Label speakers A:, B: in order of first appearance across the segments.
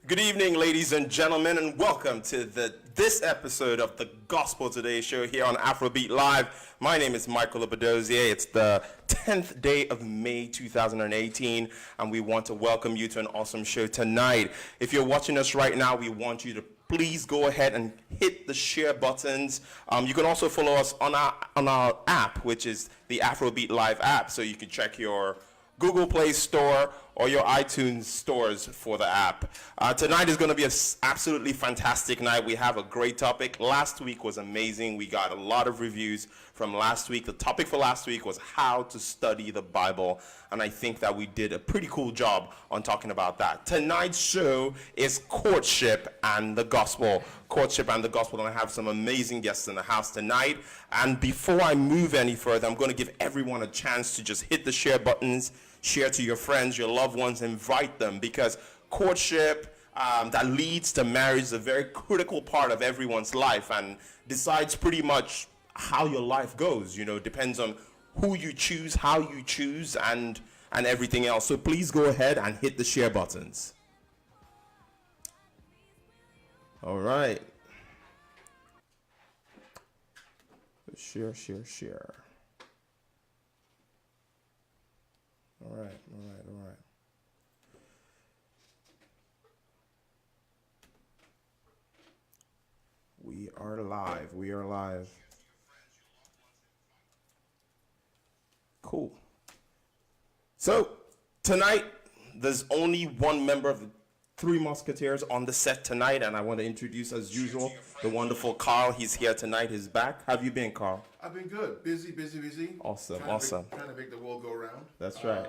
A: Good evening, ladies and gentlemen, and welcome to this episode of the Gospel Today show here on Afrobeat Live. My name is Michael Obadozie. It's the 10th day of May 2018, and we want to welcome you to an awesome show tonight. If you're watching us right now, we want you to please go ahead and hit the share buttons. You can also follow us on our app, which is the Afrobeat Live app, so you can check your Google Play Store or your iTunes stores for the app. Tonight is going to be an absolutely fantastic night. We have a great topic. Last week was amazing. We got a lot of reviews from last week. The topic for last week was how to study the Bible, and I think that we did a pretty cool job on talking about that. Tonight's show is Courtship and the Gospel. Courtship and the Gospel, and I have some amazing guests in the house tonight. And before I move any further, I'm going to give everyone a chance to just hit the share buttons, share to your friends, your loved ones, invite them, because courtship that leads to marriage is a very critical part of everyone's life and decides pretty much how your life goes. You know, depends on who you choose, how you choose, and everything else. So please go ahead and hit the share buttons. All right. Share. All right. We are live. Cool. So, tonight, there's only one member of the Three Musketeers on the set tonight, and I want to introduce, as usual, the wonderful Carl. He's here tonight. He's back. How have you been, Carl?
B: I've been good. Busy.
A: Awesome.
B: Trying to make the world go round.
A: That's right.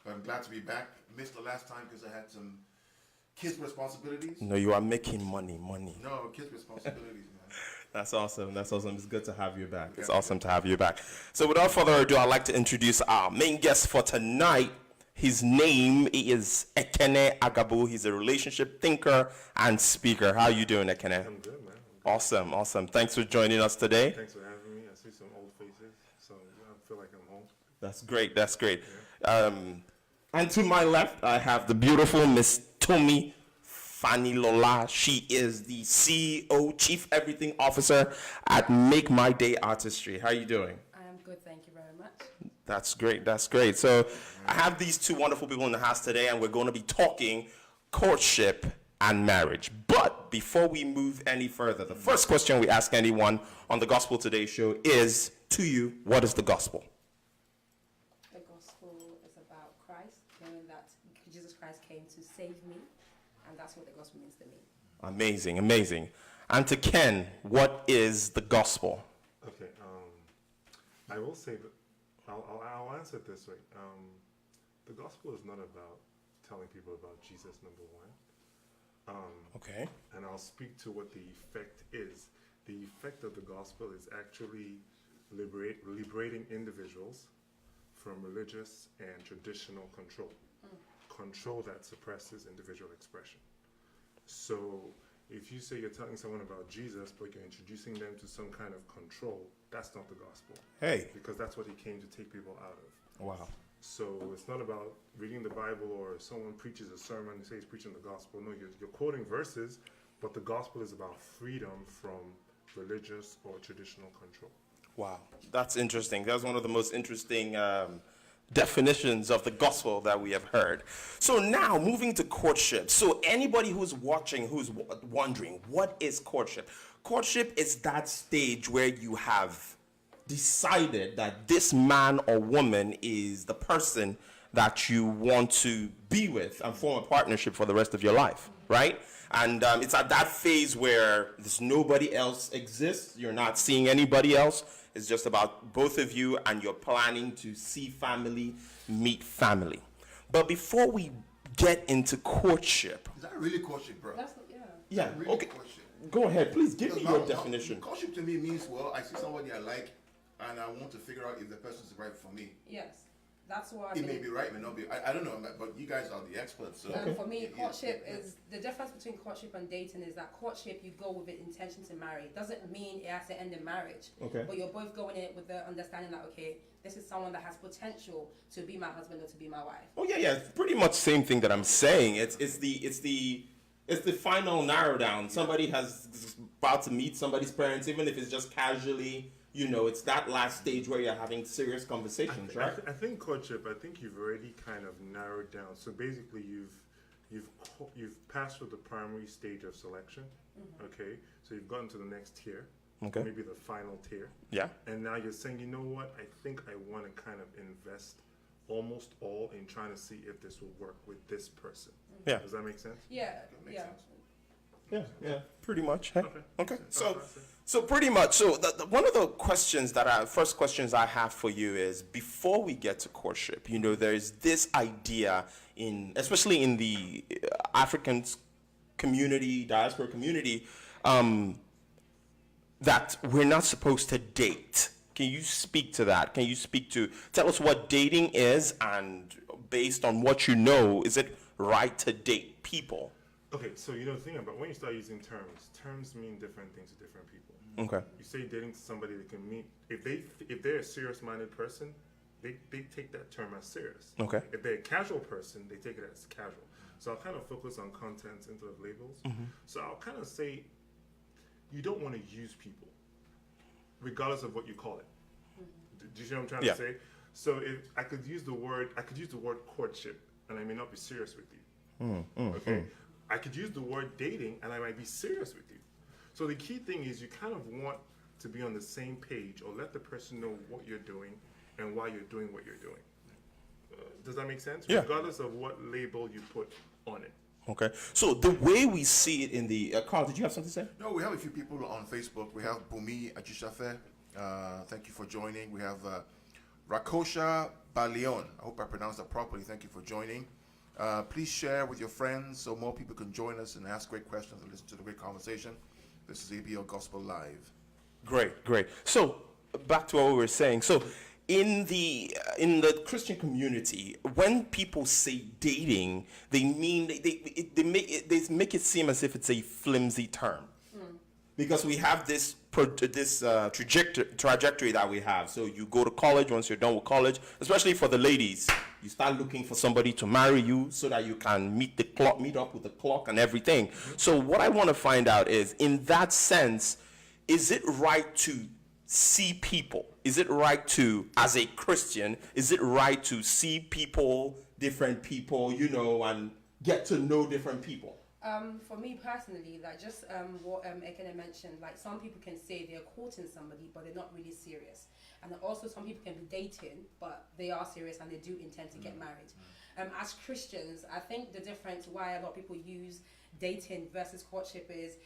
B: But I'm glad to be back. Missed the last time because I had some kids' responsibilities.
A: No, you are making money.
B: No, kids' responsibilities, man.
A: That's awesome. It's good to have you back. It's awesome to have you back. So without further ado, I'd like to introduce our main guest for tonight. His name is Ekene Agabo. He's a relationship thinker and speaker. How are you doing, Ekene?
C: I'm good, man.
A: Awesome. Thanks for joining us today.
C: Thanks for having me. I see some old faces, so I feel like I'm home.
A: That's great. Yeah. And to my left, I have the beautiful Miss Tomi Fanilola. She is the CEO, Chief Everything Officer at Make My Day Artistry. How are you doing?
D: I am good, thank you very much.
A: That's great. So I have these two wonderful people in the house today, and we're going to be talking courtship and marriage. But before we move any further, the first question we ask anyone on the Gospel Today show is, to you, what is the gospel?
D: The gospel is about Christ, knowing that Jesus Christ came to save me, and that's what the gospel means to me.
A: Amazing. And to Ken, what is the gospel?
C: Okay, I will say that I'll answer it this way. The gospel is not about telling people about Jesus, number one.
A: Okay.
C: And I'll speak to what the effect is. The effect of the gospel is actually liberating individuals from religious and traditional control. Control that suppresses individual expression. So if you say you're telling someone about Jesus, but you're introducing them to some kind of control, that's not the gospel.
A: Hey.
C: Because that's what he came to take people out of.
A: Wow.
C: So it's not about reading the Bible, or someone preaches a sermon and says he's preaching the gospel. No, you're quoting verses, but the gospel is about freedom from religious or traditional control.
A: Wow. That's interesting. That's one of the most interesting definitions of the gospel that we have heard. So now, moving to courtship. So anybody who's watching, who's wondering, what is courtship? Courtship is that stage where you have decided that this man or woman is the person that you want to be with and form a partnership for the rest of your life, right? And it's at that phase where there's nobody else exists. You're not seeing anybody else. It's just about both of you, and you're planning to see family, meet family. But before we get into courtship...
B: Is that really courtship, bro?
A: Yeah,
B: really
A: okay.
B: Courtship?
A: Go ahead. Please give me your definition.
B: Courtship to me means, well, I see somebody I like, and I want to figure out if the person's right for me.
D: Yes. That's what I
B: It may
D: believe.
B: be right, it may not be. I don't know, but you guys are the experts. So
D: For me,
B: Yeah,
D: courtship
B: yeah.
D: is the difference between courtship and dating is that courtship you go with the intention to marry. It doesn't mean it has to end in marriage.
A: Okay.
D: But you're both going in with the understanding that okay, this is someone that has potential to be my husband or to be my wife.
A: Oh yeah, it's pretty much same thing that I'm saying. It's the final narrow down. Somebody has about to meet somebody's parents, even if it's just casually. You know, it's that last stage where you're having serious conversations, right?
C: I think courtship. I think you've already kind of narrowed down. So basically, you've passed through the primary stage of selection. Okay, so you've gotten to the next tier.
A: Okay.
C: Maybe the final tier.
A: Yeah.
C: And now you're saying, you know what? I think I want to kind of invest almost all in trying to see if this will work with this person.
A: Yeah.
C: Does that make sense?
D: Yeah,
B: makes
D: yeah.
B: sense.
A: Yeah. Pretty much. Hey? Okay.
C: Oh,
A: So pretty much. So one of the questions first questions I have for you is before we get to courtship. You know, there's this idea especially in the African community, diaspora community, that we're not supposed to date. Can you speak to that? Tell us what dating is, and based on what you know, is it right to date people?
C: Okay, so you know the thing about when you start using terms mean different things to different people.
A: Okay.
C: You say dating to somebody that can mean if they're a serious-minded person, they take that term as serious.
A: Okay.
C: If they're a casual person, they take it as casual. So I'll kind of focus on content instead of labels. So I'll kind of say you don't want to use people, regardless of what you call it. Do you see what I'm trying
A: Yeah.
C: to say? So if I could use the word courtship, and I may not be serious with you. Okay. I could use the word dating, and I might be serious with you. So the key thing is you kind of want to be on the same page, or let the person know what you're doing and why you're doing what you're doing. Does that make sense?
A: Yeah.
C: Regardless of what label you put on it.
A: Okay. So the way we see it in the Carl, did you have something to say?
B: No, we have a few people on Facebook. We have Bumi Ajishafe. Thank you for joining. We have Rakosha Balion. I hope I pronounced that properly. Thank you for joining. Please share with your friends so more people can join us and ask great questions and listen to the great conversation. This is ABL Gospel Live.
A: Great. So back to what we were saying. So in the Christian community, when people say dating, they mean they make it seem as if it's a flimsy term, because we have this trajectory that we have. So you go to college. Once you're done with college, especially for the ladies, you start looking for somebody to marry you so that you can meet up with the clock and everything. So what I want to find out is, in that sense, is it right to see people? Is it right to, as a Christian, is it right to see people, different people, you know, and get to know different people?
D: For me personally, like just what Ekene mentioned, like some people can say they're courting somebody, but they're not really serious. And also some people can be dating, but they are serious and they do intend to get married. As Christians, I think the difference why a lot of people use dating versus courtship is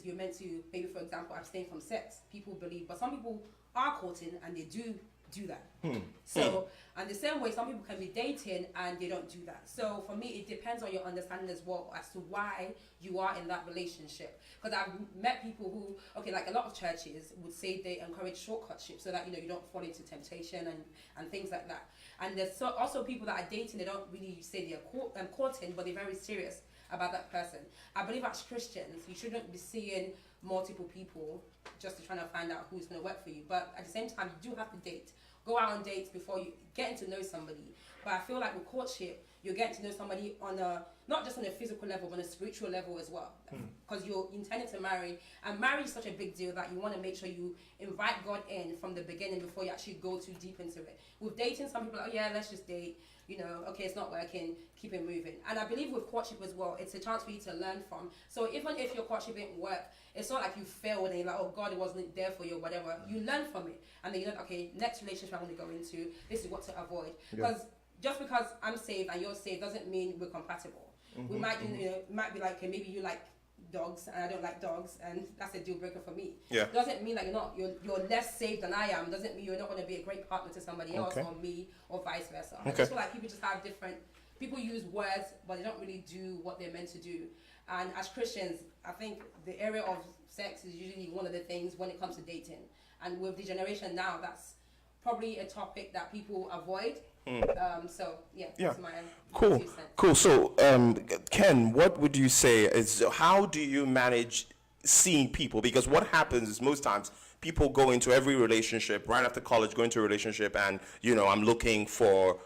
D: you're meant to, maybe for example, abstain from sex. People believe, but some people are courting and they do that. So, and the same way, some people can be dating and they don't do that. So for me, it depends on your understanding as well as to why you are in that relationship. Because I've met people who, okay, like a lot of churches would say they encourage short courtship so that, you know, you don't fall into temptation and things like that. And there's also people that are dating, they don't really say they're courting, but they're very serious about that person. I believe as Christians, you shouldn't be seeing multiple people just to try to find out who's going to work for you. But at the same time, you do have to date. Go out on dates before you getting to know somebody. But I feel like with courtship, you're getting to know somebody on not just on a physical level, but on a spiritual level as well. Because you're intending to marry. And marriage is such a big deal that you want to make sure you invite God in from the beginning before you actually go too deep into it. With dating, some people are like, oh yeah, let's just date. You know, okay, it's not working, keep it moving. And I believe with courtship as well, it's a chance for you to learn from. So even if your courtship didn't work, it's not like you failed and you're like, oh God, it wasn't there for you or whatever. You learn from it. And then you know, okay, next relationship I'm going to go into, this is what to avoid. Because just because I'm saved and you're saved doesn't mean we're compatible. We might, you know, it might be like, okay, maybe you like dogs and I don't like dogs, and that's a deal breaker for me.
A: Yeah.
D: Doesn't mean like you're less saved than I am. Doesn't mean you're not going to be a great partner to somebody else or me or vice versa. I just feel like people just have different. People use words, but they don't really do what they're meant to do. And as Christians, I think the area of sex is usually one of the things when it comes to dating. And with the generation now, that's probably a topic that people avoid. So yeah,
A: Yeah.
D: that's my
A: Cool,
D: 2 cents.
A: cool. So, Ken, what would you say is how do you manage seeing people? Because what happens is most times people go into every relationship right after college, go into a relationship, and I'm looking for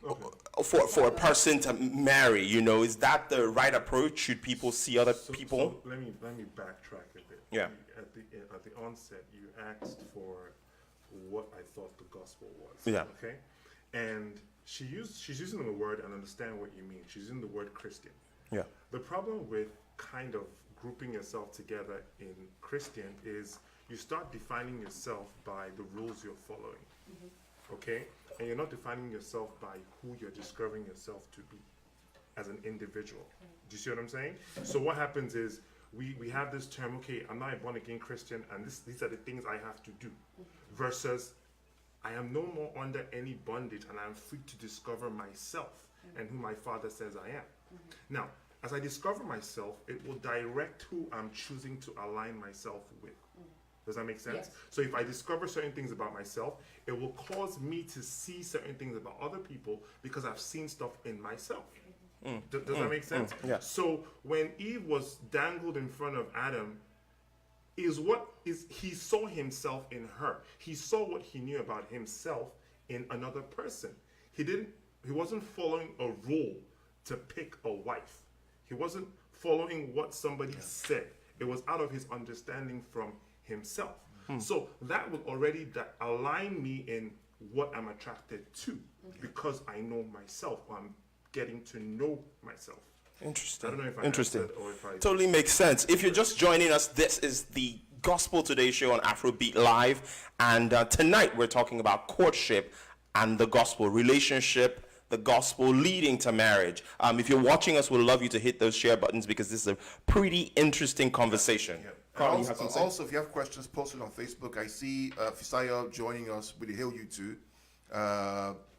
A: a person to marry. Is that the right approach? Should people see other people?
C: So let me backtrack a bit.
A: Yeah.
C: At the onset, you asked for what I thought the gospel was.
A: Yeah.
C: Okay. And she's using the word, and understand what you mean. She's using the word Christian.
A: Yeah.
C: The problem with kind of grouping yourself together in Christian is you start defining yourself by the rules you're following. Okay? And you're not defining yourself by who you're discovering yourself to be as an individual. Do you see what I'm saying? So what happens is we have this term, okay, I'm not a born again Christian, and these are the things I have to do, versus I am no more under any bondage, and I'm free to discover myself and who my Father says I am. Now, as I discover myself, it will direct who I'm choosing to align myself with. Does that make sense?
D: Yes.
C: So if I discover certain things about myself, it will cause me to see certain things about other people because I've seen stuff in myself. Does that make sense?
A: Yeah.
C: So when Eve was dangled in front of Adam, he saw himself in her. He saw what he knew about himself in another person. He wasn't following a rule to pick a wife. He wasn't following what somebody said. It was out of his understanding from himself. So that will already align me in what I'm attracted to because I know myself, or I'm getting to know myself.
A: Interesting.
C: I don't know if I
A: Interesting.
C: answered or if I
A: Totally makes sense. If you're just joining us, this is the Gospel Today show on Afrobeat Live, and tonight we're talking about courtship and the gospel relationship, the gospel leading to marriage. If you're watching us, we'd love you to hit those share buttons because this is a pretty interesting conversation.
B: Yeah.
A: Carl, you
B: Also,
A: have something to say?
B: also, if you have questions, post it on Facebook. I see Fisaya joining us with the Hail You too.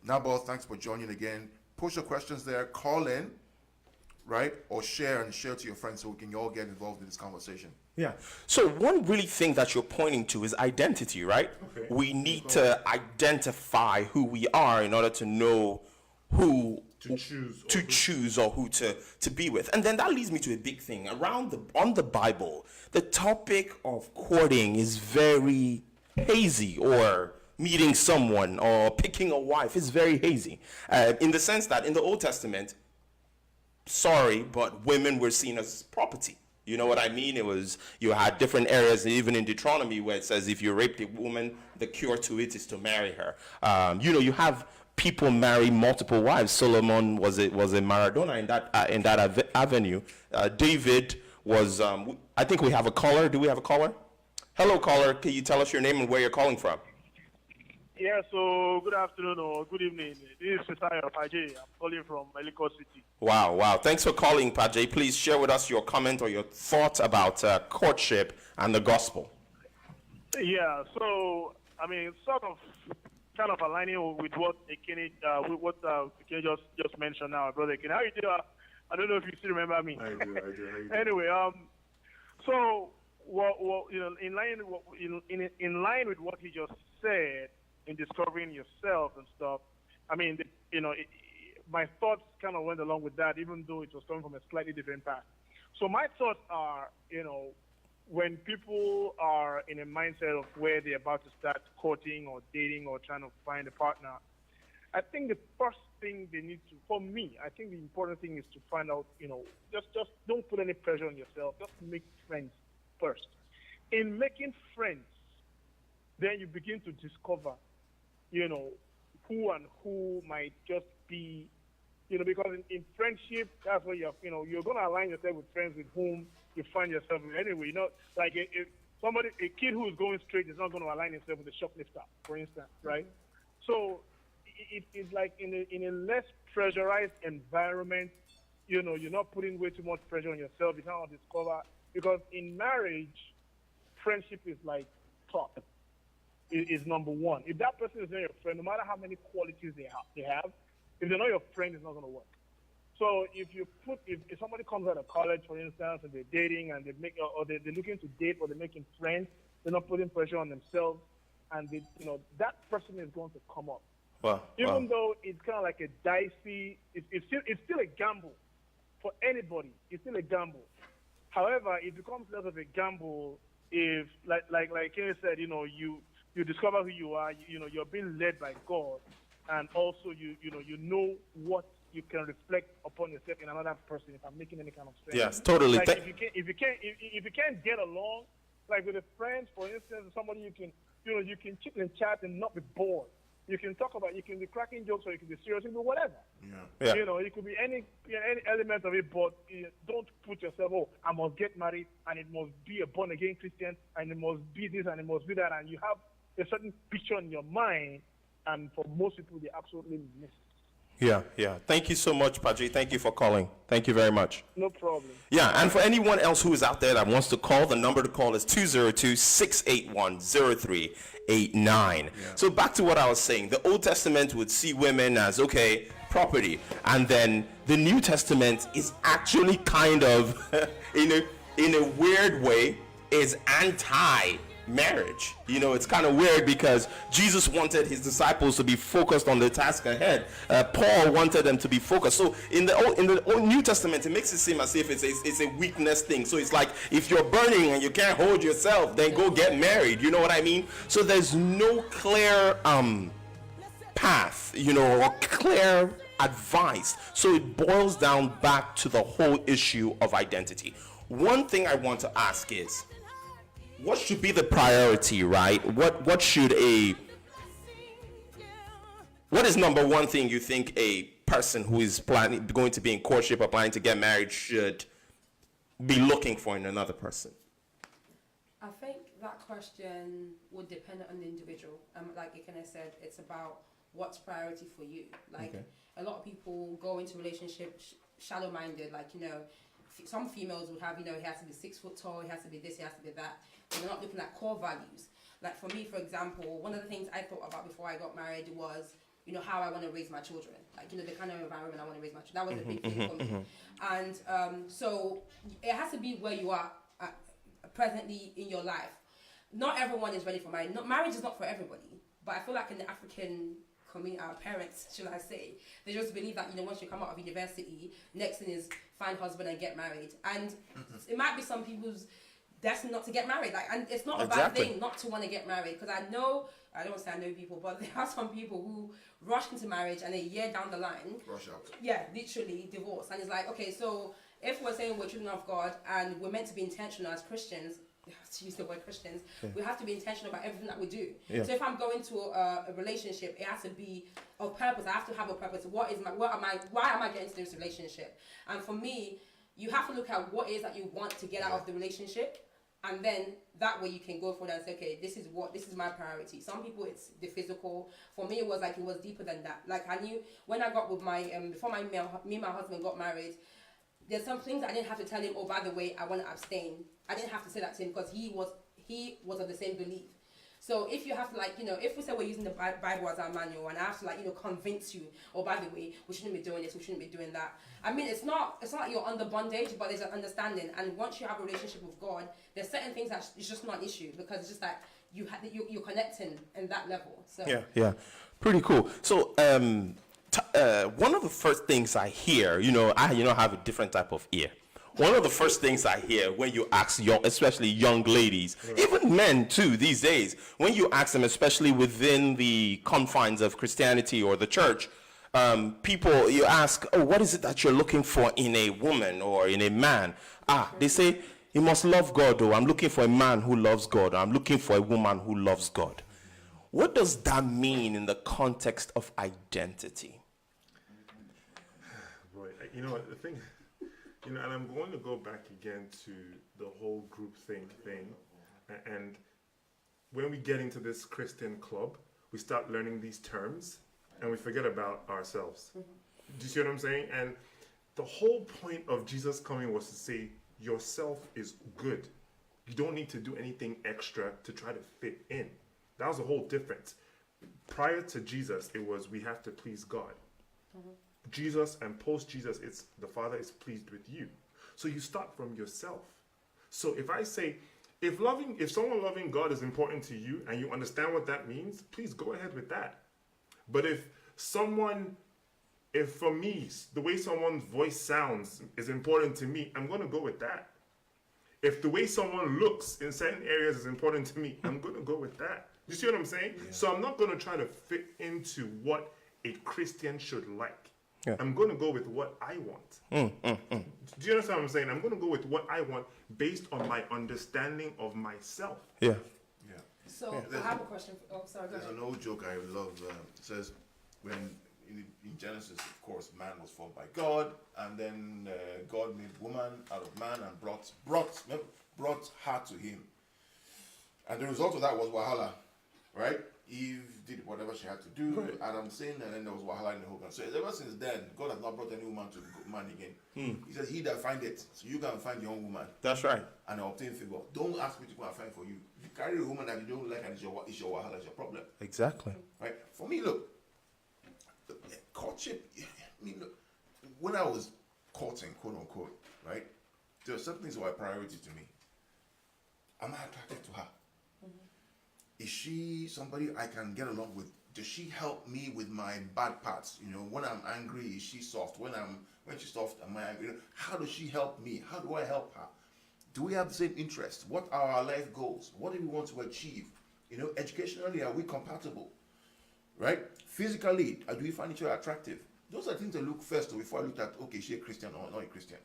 B: Nabal, thanks for joining again. Post your questions there. Call in, right, or share to your friends so we can all get involved in this conversation.
A: Yeah. So one really thing that you're pointing to is identity, right?
C: Okay.
A: We need to identify who we are in order to know who
C: to choose
A: to choose or who to be with. And then that leads me to a big thing on the Bible. The topic of courting is very hazy, or meeting someone or picking a wife is very hazy, in the sense that in the Old Testament, but women were seen as property. You know what I mean? You had different areas, even in Deuteronomy, where it says if you raped a woman, the cure to it is to marry her. You have people marry multiple wives. Solomon was a Maradona in that avenue. David was. I think we have a caller. Do we have a caller? Hello, caller. Can you tell us your name and where you're calling from?
E: Yeah, so good afternoon or good evening. This is Fisaya Pajay. I'm calling from Ellicott City.
A: Wow. Thanks for calling, Pajay. Please share with us your comment or your thoughts about courtship and the gospel.
E: Yeah, so, I mean, kind of aligning with what Ekene just mentioned now, Brother Ekene. How you do? I don't know if you still remember me.
C: I do. How you doing?
E: Anyway, so, in line with what he just said, in discovering yourself and stuff, I mean, my thoughts kind of went along with that, even though it was coming from a slightly different path. So my thoughts are, when people are in a mindset of where they're about to start courting or dating or trying to find a partner, I think the first thing they need to, for me, I think the important thing is to find out, just don't put any pressure on yourself. Just make friends first. In making friends, then you begin to discover, who and who might just be, because in friendship, that's what you're going to align yourself with friends with whom you find yourself with anyway. Like a kid who is going straight is not going to align himself with a shoplifter, for instance, right? So it's like in a less pressurized environment, you're not putting way too much pressure on yourself. You cannot discover, because in marriage, friendship is like top. Is number one. If that person is not your friend, no matter how many qualities they have, if they're not your friend, it's not going to work. So if somebody comes out of college, for instance, and they're dating and they're looking to date or they're making friends, they're not putting pressure on themselves, and that person is going to come up. Even though it's kind of like a dicey, it's still a gamble for anybody. It's still a gamble. However, it becomes less of a gamble if, like Kenny said, you discover who you are. You're being led by God, and also you know what you can reflect upon yourself in another person. If I'm making any kind of sense.
A: Yes, totally.
E: Like if you can't get along, like with a friend, for instance, somebody you can chit and chat and not be bored. You can be cracking jokes, or you can be serious, but whatever.
A: Yeah.
E: It could be any element of it, but don't put yourself, I must get married, and it must be a born-again Christian, and it must be this, and it must be that, and you have a certain picture in your mind, and for most people, they absolutely miss it.
A: Yeah. Thank you so much, Padre. Thank you for calling. Thank you very much.
E: No problem.
A: Yeah, and for anyone else who is out there that wants to call, the number to call is 202-681-0389. So back to what I was saying. The Old Testament would see women as, property. And then the New Testament is actually kind of, in a weird way, is anti-marriage. It's kind of weird because Jesus wanted his disciples to be focused on the task ahead. Paul wanted them to be focused. So in the Old New Testament, it makes it seem as if it's a weakness thing. So it's like, if you're burning and you can't hold yourself, then go get married. You know what I mean? So there's no clear path, or clear advice. So it boils down back to the whole issue of identity. One thing I want to ask is, what should be the priority, right? What is number one thing you think a person who is going to be in courtship or planning to get married should be looking for in another person?
D: I think that question would depend on the individual. Like Ikene said, it's about what's priority for you. A lot of people go into relationships shallow-minded, some females would have, he has to be 6 foot tall, he has to be this, he has to be that. But they're not looking at core values. Like for me, for example, one of the things I thought about before I got married was, how I want to raise my children. The kind of environment I want to raise my children. That was a big thing for me. And so it has to be where you are presently in your life. Not everyone is ready for marriage. Marriage is not for everybody. But I feel like in the African community, our parents, should I say, they just believe that, once you come out of university, next thing is find husband and get married. And it might be some people's destined not to get married. And it's not a bad thing not to want to get married. Because I don't say I know people, but there are some people who rush into marriage and a year down the line,
B: Rush out.
D: Yeah, literally divorce. And it's like, okay, so if we're saying we're children of God and we're meant to be intentional as Christians, to use the word Christians, we have to be intentional about everything that we do. So if I'm going to a relationship, it has to be of purpose. I have to have a purpose. Why am I getting into this relationship? And for me, you have to look at what it is that you want to get out of the relationship, and then that way you can go for that and say, okay, this is my priority. Some people it's the physical. For me, it was deeper than that. I knew when I got with my before me and my husband got married, there's some things I didn't have to tell him, oh, by the way, I want to abstain. I didn't have to say that to him because he was of the same belief. So if you have to if we say we're using the Bible as our manual and I have to convince you, oh, by the way, we shouldn't be doing this, we shouldn't be doing that. I mean, it's not like you're under bondage, but there's an understanding. And once you have a relationship with God, there's certain things that it's just not an issue because it's just like you're connecting in that level. So
A: Yeah, pretty cool. So one of the first things I hear, I have a different type of ear. One of the first things I hear when you ask especially young ladies, even men too these days, when you ask them, especially within the confines of Christianity or the church, you ask, oh, what is it that you're looking for in a woman or in a man? They say, he must love God, or I'm looking for a man who loves God, or I'm looking for a woman who loves God. What does that mean in the context of identity?
C: Boy, the thing, and I'm going to go back again to the whole groupthink thing. And when we get into this Christian club, we start learning these terms and we forget about ourselves. Do you see what I'm saying? And the whole point of Jesus coming was to say, yourself is good. You don't need to do anything extra to try to fit in. That was the whole difference. Prior to Jesus, it was we have to please God. Jesus and post-Jesus, it's the Father is pleased with you. So you start from yourself. So if I say, if someone loving God is important to you and you understand what that means, please go ahead with that. But if If for me, the way someone's voice sounds is important to me, I'm going to go with that. If the way someone looks in certain areas is important to me, I'm going to go with that. You see what I'm saying? Yeah. So I'm not going to try to fit into what a Christian should like. Yeah. I'm going to go with what I want. Do you understand what I'm saying? I'm going to go with what I want based on my understanding of myself.
A: Yeah.
B: Yeah.
D: So I have a question. Sorry, go ahead.
B: There's an old joke I love. It says, when in Genesis, of course, man was formed by God, and then God made woman out of man and brought her to him. And the result of that was Wahala, right? Eve did whatever she had to do, right. Adam sinned, and then there was Wahala in the whole country. So ever since then, God has not brought any woman to man again. He says, he that find it, so you go and find your own woman.
A: That's right.
B: And obtain favor. Don't ask me to go and find for you. If you carry a woman that you don't like and it's your Wahala, it's your problem.
A: Exactly.
B: Right? For me, look, courtship, I mean, look, when I was courting, quote unquote, right, there are certain things that were a priority to me. Am I attracted to her? Is she somebody I can get along with? Does she help me with my bad parts? You know, when I'm angry, is she soft? When she's soft, am I angry? How does she help me? How do I help her? Do we have the same interests? What are our life goals? What do we want to achieve? You know, educationally, are we compatible? Right? Physically, do we find each other attractive? Those are things I look first to before I look at, okay, is she a Christian or not a Christian?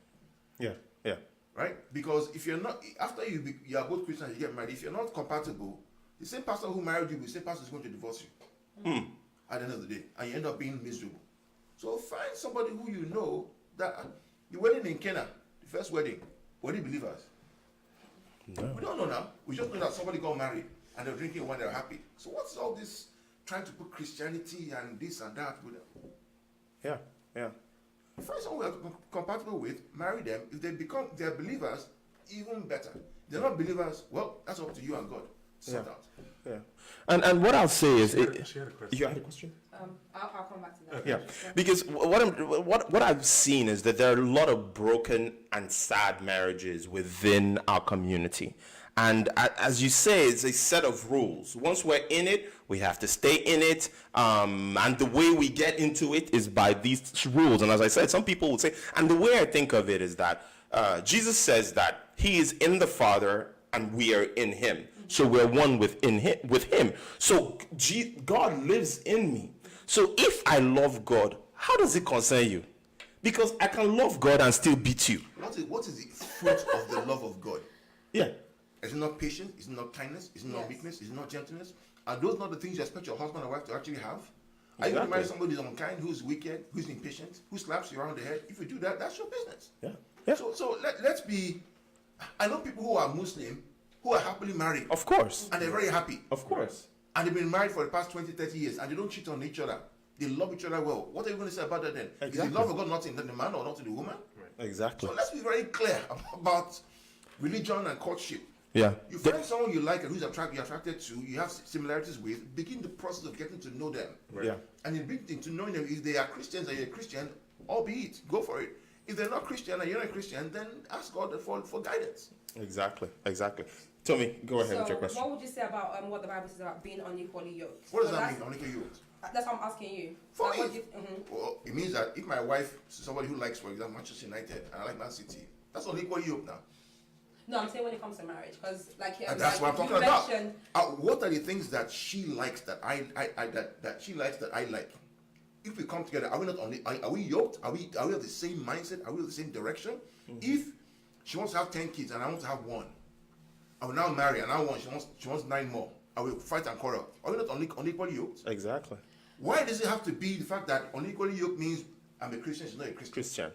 A: Yeah, yeah.
B: Right? Because if you're not, after you are both Christians, you get married, if you're not compatible, the same pastor who married you, the same pastor is going to divorce you at the end of the day, and you end up being miserable. So find somebody who you know that the wedding in Kenya, the first wedding, were they believers? No. We don't know now. We just know that somebody got married and they're drinking wine, they're happy. So what's all this trying to put Christianity and this and that with them?
A: Yeah, yeah.
B: Find someone you're compatible with, marry them. If they're believers, even better. If they're not believers, well, that's up to you and God. Sort out.
A: Yeah. And what I'll say is,
C: She had a question.
A: you had a question?
D: I'll come back to that.
A: Yeah, because what I've seen is that there are a lot of broken and sad marriages within our community. And as you say, it's a set of rules. Once we're in it, we have to stay in it. And the way we get into it is by these rules. And as I said, some people would say, and the way I think of it is that Jesus says that he is in the Father and we are in him. So we're one with him. So God lives in me. So if I love God, how does it concern you? Because I can love God and still beat you.
B: What is the fruit of the love of God?
A: Yeah.
B: Is it not patience? Is it not kindness? Is it not weakness? Is it not gentleness? Are those not the things you expect your husband or wife to actually have? Are you going to marry somebody who's unkind, who's wicked, who's impatient, who slaps you around the head? If you do that, that's your business.
A: Yeah. Yeah.
B: So let's be... I know people who are Muslim who are happily married.
A: Of course.
B: And they're very happy.
A: Of course.
B: And they've been married for the past 20, 30 years, and they don't cheat on each other. They love each other well. What are you going to say about that then?
A: Exactly.
B: Is the love of God not in the man or not in the woman?
A: Right. Exactly.
B: So let's be very clear about religion and courtship.
A: Yeah.
B: You find someone you like and who's you're attracted to, you have similarities with, begin the process of getting to know them.
A: Right. Yeah.
B: And in beginning to knowing them, if they are Christians and you're a Christian, albeit, go for it. If they're not Christian and you're not a Christian, then ask God for guidance.
A: Exactly. Tommy, go ahead with your question.
D: What would you say about what the Bible says about being unequally yoked?
B: What does that mean, unequally yoked?
D: That's what I'm asking you.
B: For me, well, it means that if my wife is somebody who likes, for example, Manchester United, and I like Man City, that's unequally yoked now.
D: No, I'm saying when it comes to marriage, because
B: and that's what I'm talking about. What are the things that she likes that that she likes that I like? If we come together, are we not are we yoked? Are we of the same mindset? Are we of the same direction? Mm-hmm. If she wants to have 10 kids and I want to have 1, I will now marry and I want she wants 9 more. I will fight and quarrel. Are we not unequally yoked?
A: Exactly.
B: Why does it have to be the fact that unequally yoked means I'm a Christian, she's not a Christian?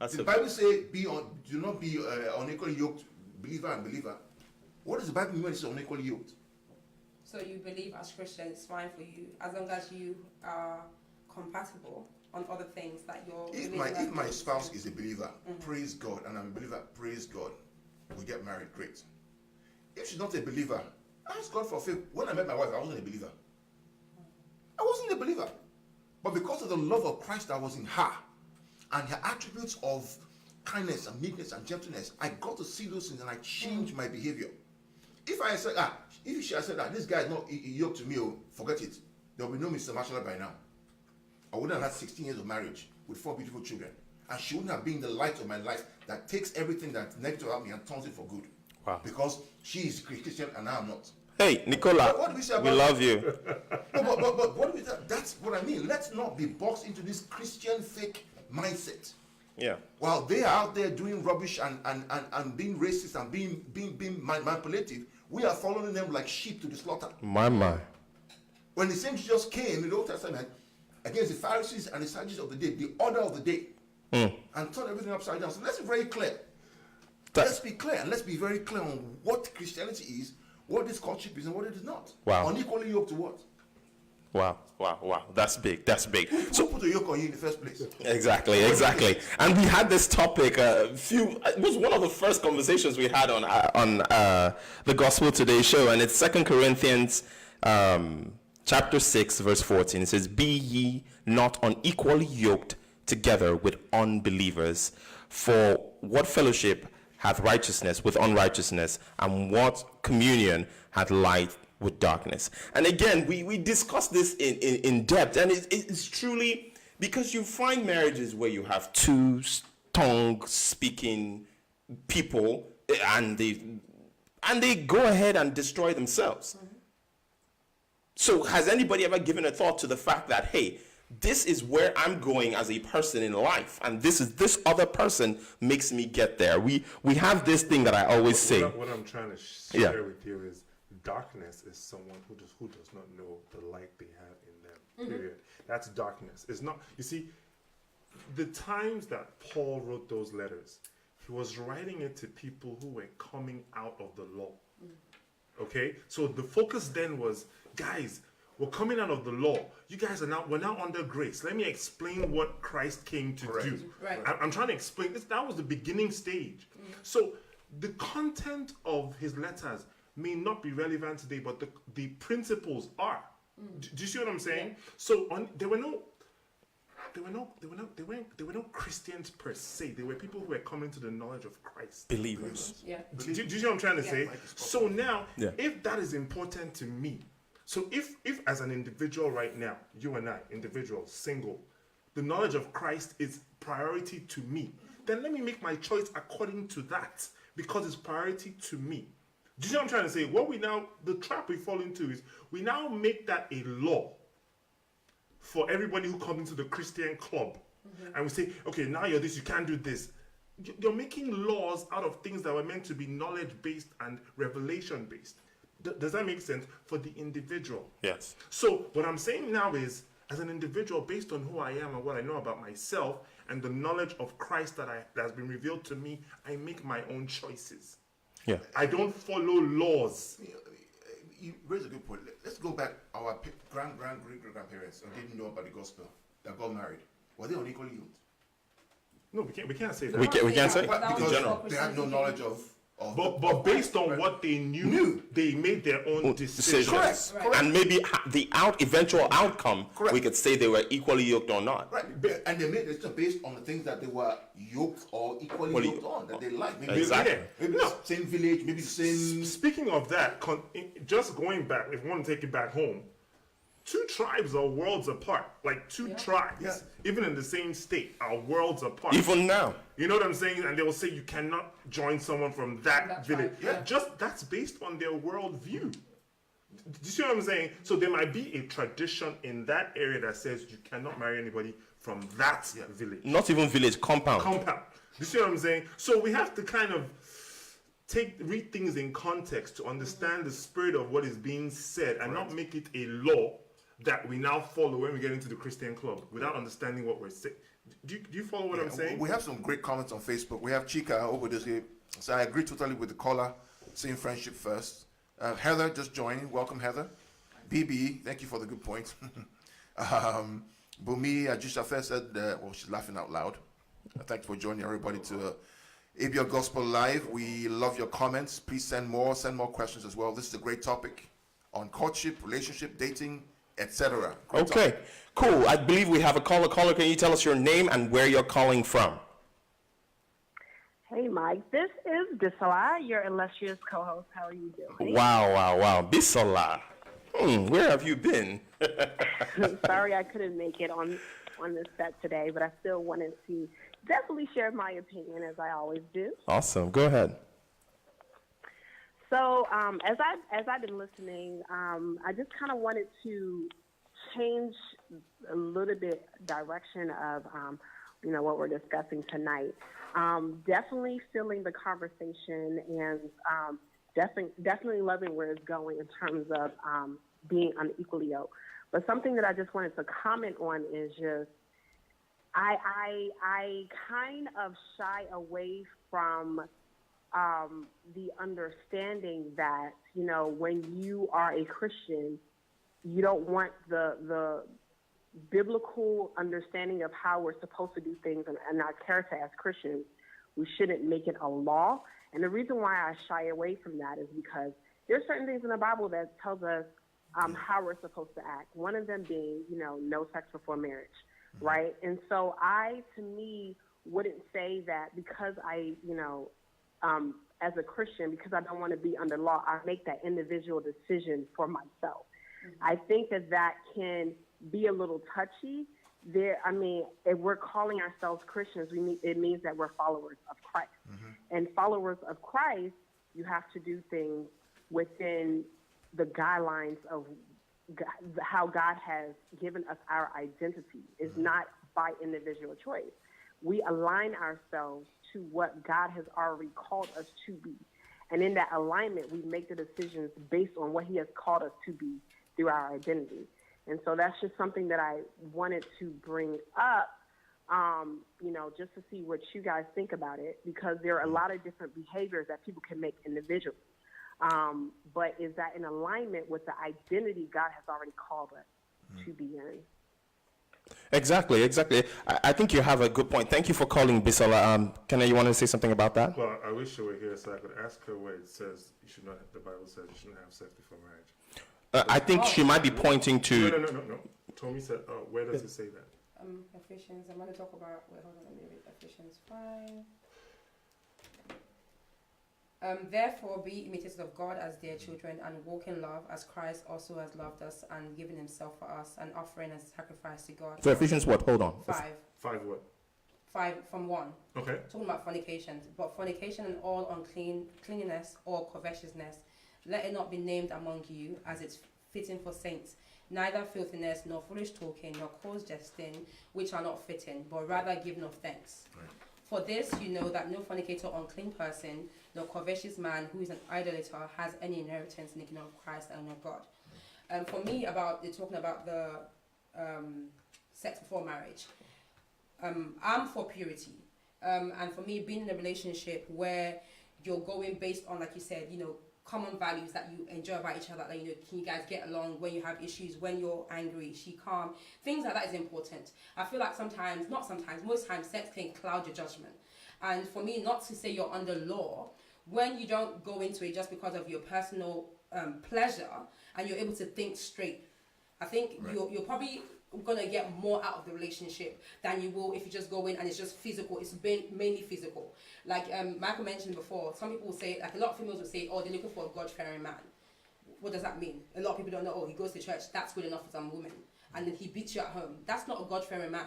B: Does the Bible say do not be unequally yoked, believer and believer? What does the Bible mean when it says unequally yoked?
D: So you believe as Christians it's fine for you as long as you are compatible on other things that you're.
B: If my spouse is a believer, praise God, and I'm a believer, praise God, we get married, great. If she's not a believer, ask God for faith. When I met my wife, I wasn't a believer. I wasn't a believer, but because of the love of Christ that was in her, and her attributes of kindness and meekness and gentleness, I got to see those things and I changed my behavior. If I said, if she had said that this guy is not yoked to me, forget it. there will be no Mr. Mashallah by now. I wouldn't have had 16 years of marriage with 4 beautiful children. And she wouldn't have been the light of my life that takes everything that's negative about me and turns it for good.
A: Wow.
B: Because she is Christian and I am not.
A: Hey, Nicola,
B: What do we say about
A: we love you.
B: No, but what do we say? That's what I mean. Let's not be boxed into this Christian fake mindset.
A: Yeah.
B: While they are out there doing rubbish and being racist and being manipulative, we are following them like sheep to the slaughter.
A: My.
B: When the same Jesus came in the Old Testament against the Pharisees and the Sadducees of the day, the order of the day, and turned everything upside down. So let's be very clear. Let's be clear, and let's be very clear on what Christianity is, what this courtship is, and what it is not.
A: Wow.
B: Unequally yoked to what?
A: Wow. That's big.
B: So put a yoke on you in the first place.
A: Exactly. And we had this topic it was one of the first conversations we had on the Gospel Today show, and it's 2 Corinthians chapter 6 verse 14. It says, "Be ye not unequally yoked together with unbelievers, for what fellowship hath righteousness with unrighteousness, and what communion hath light with darkness?" And again, we discussed this in depth, and it's truly because you find marriages where you have two tongue-speaking people, and they go ahead and destroy themselves. So has anybody ever given a thought to the fact that, hey, this is where I'm going as a person in life, and this other person makes me get there? We have this thing that I always say.
C: What I'm trying to share with you is darkness is someone who does not know the light they have in them. Period. That's darkness. It's not. You see, the times that Paul wrote those letters, he was writing it to people who were coming out of the law. Okay, so the focus then was, guys, we're coming out of the law. You guys we're now under grace. Let me explain what Christ came to do.
D: Right.
C: I'm trying to explain this. That was the beginning stage. So the content of his letters may not be relevant today, but the principles are. Do you see what I'm saying?
D: Yeah.
C: So there were no Christians per se. They were people who were coming to the knowledge of Christ.
A: Believers.
D: Yeah.
C: Do you see what I'm trying to say? So now,
A: Yeah.
C: if that is important to me, so if as an individual right now, you and I, individual, single, the knowledge of Christ is priority to me, then let me make my choice according to that, because it's priority to me. Do you know what I'm trying to say? The trap we fall into is we now make that a law for everybody who comes into the Christian club. And we say, okay, now you're this, you can't do this. You're making laws out of things that were meant to be knowledge-based and revelation-based. Does that make sense? For the individual.
A: Yes.
C: So what I'm saying now is, as an individual, based on who I am and what I know about myself and the knowledge of Christ that has been revealed to me, I make my own choices.
A: Yeah.
C: I don't follow laws.
B: You raise a good point. Let's go back. Our great-grandparents who didn't know about the gospel that got married. Were they unequally yoked?
C: No, we can't say that.
A: We can't say
B: Well,
A: in
B: because
A: general.
B: they had no knowledge of
C: But based on what they knew, they made their own decisions.
A: Decisions.
B: Correct.
A: And maybe the eventual outcome,
B: Correct.
A: we could say they were equally yoked or not.
B: Right, and they made decisions based on the things that they were yoked or equally yoked on, that they liked. Maybe,
A: Exactly.
B: maybe the same village, maybe the same.
C: Speaking of that, just going back, if you want to take it back home, two tribes are worlds apart. Like two tribes, even in the same state, are worlds apart.
A: Even now.
C: You know what I'm saying? And they will say you cannot join someone from that village.
D: tribe, yeah.
C: Just that's based on their worldview. Do you see what I'm saying? So there might be a tradition in that area that says you cannot marry anybody from that village.
A: Not even village, compound.
C: Do you see what I'm saying? So we have to kind of read things in context to understand the spirit of what is being said and not make it a law that we now follow when we get into the Christian club without understanding what we're saying. Do you follow what I'm saying?
B: We have some great comments on Facebook. We have Chika over this here. So I agree totally with the caller, saying friendship first. Heather just joining. Welcome, Heather. BB, thank you for the good point. Bumi Ajishafe said, well, she's laughing out loud. Thanks for joining everybody to ABL Gospel Live. We love your comments. Please send more questions as well. This is a great topic on courtship, relationship, dating, etc.
A: Okay, cool. I believe we have a caller. Caller, can you tell us your name and where you're calling from?
F: Hey, Mike. This is Bisola, your illustrious co-host. How are you doing?
A: Wow. Bisola. Where have you been?
F: Sorry I couldn't make it on this set today, but I still wanted to definitely share my opinion as I always do.
A: Awesome. Go ahead.
F: So as I've been listening, I just kind of wanted to change a little bit direction of what we're discussing tonight. Definitely feeling the conversation and definitely loving where it's going in terms of being unequally yoked. But something that I just wanted to comment on is just I kind of shy away from the understanding that, when you are a Christian, you don't want the biblical understanding of how we're supposed to do things and our character as Christians. We shouldn't make it a law. And the reason why I shy away from that is because there's certain things in the Bible that tells us how we're supposed to act. One of them being, no sex before marriage, right? And so to me, wouldn't say that because I, as a Christian, because I don't want to be under law, I make that individual decision for myself. I think that can be a little touchy. If we're calling ourselves Christians, it means that we're followers of Christ. And followers of Christ, you have to do things within the guidelines of how God has given us our identity. It's not by individual choice. We align ourselves to what God has already called us to be. And in that alignment, we make the decisions based on what he has called us to be through our identity. And so that's just something that I wanted to bring up, just to see what you guys think about it, because there are a lot of different behaviors that people can make individually. But is that in alignment with the identity God has already called us to be in?
A: Exactly. I think you have a good point. Thank you for calling, Bisola. Kenna, you want to say something about that?
C: Well, I wish she were here so I could ask her where it says the Bible says you shouldn't have sex before marriage.
A: I think she might be pointing to...
C: No. Tommy said, where does it say that?
D: Ephesians, I'm going to talk about, hold on, let me read Ephesians 5. Therefore, be imitators of God as dear children, and walk in love as Christ also has loved us and given himself for us, an offering and sacrifice to God.
A: So Ephesians what? Hold on.
D: 5.
C: 5 what?
D: 5 from 1.
C: Okay.
D: Talking about fornication. But fornication and all uncleanness or covetousness, let it not be named among you, as it's fitting for saints. Neither filthiness, nor foolish talking, nor coarse jesting, which are not fitting, but rather give no thanks. Right. For this you know that no fornicator or unclean person, nor covetous man who is an idolater, has any inheritance in the kingdom of Christ and of God. For me, talking about the sex before marriage, I'm for purity. And for me, being in a relationship where you're going based on, like you said, common values that you enjoy about each other, like, can you guys get along when you have issues, when you're angry, is she calm? Things like that is important. I feel like most times, sex can cloud your judgment. And for me, not to say you're under law, when you don't go into it just because of your personal pleasure and you're able to think straight, I think you're probably gonna get more out of the relationship than you will if you just go in and it's just physical. It's been mainly physical. Like Michael mentioned before, some people will say, like a lot of females will say, oh, they're looking for a God-fearing man. What does that mean? A lot of people don't know, oh, he goes to church, that's good enough for some woman. And then he beats you at home. That's not a God-fearing man.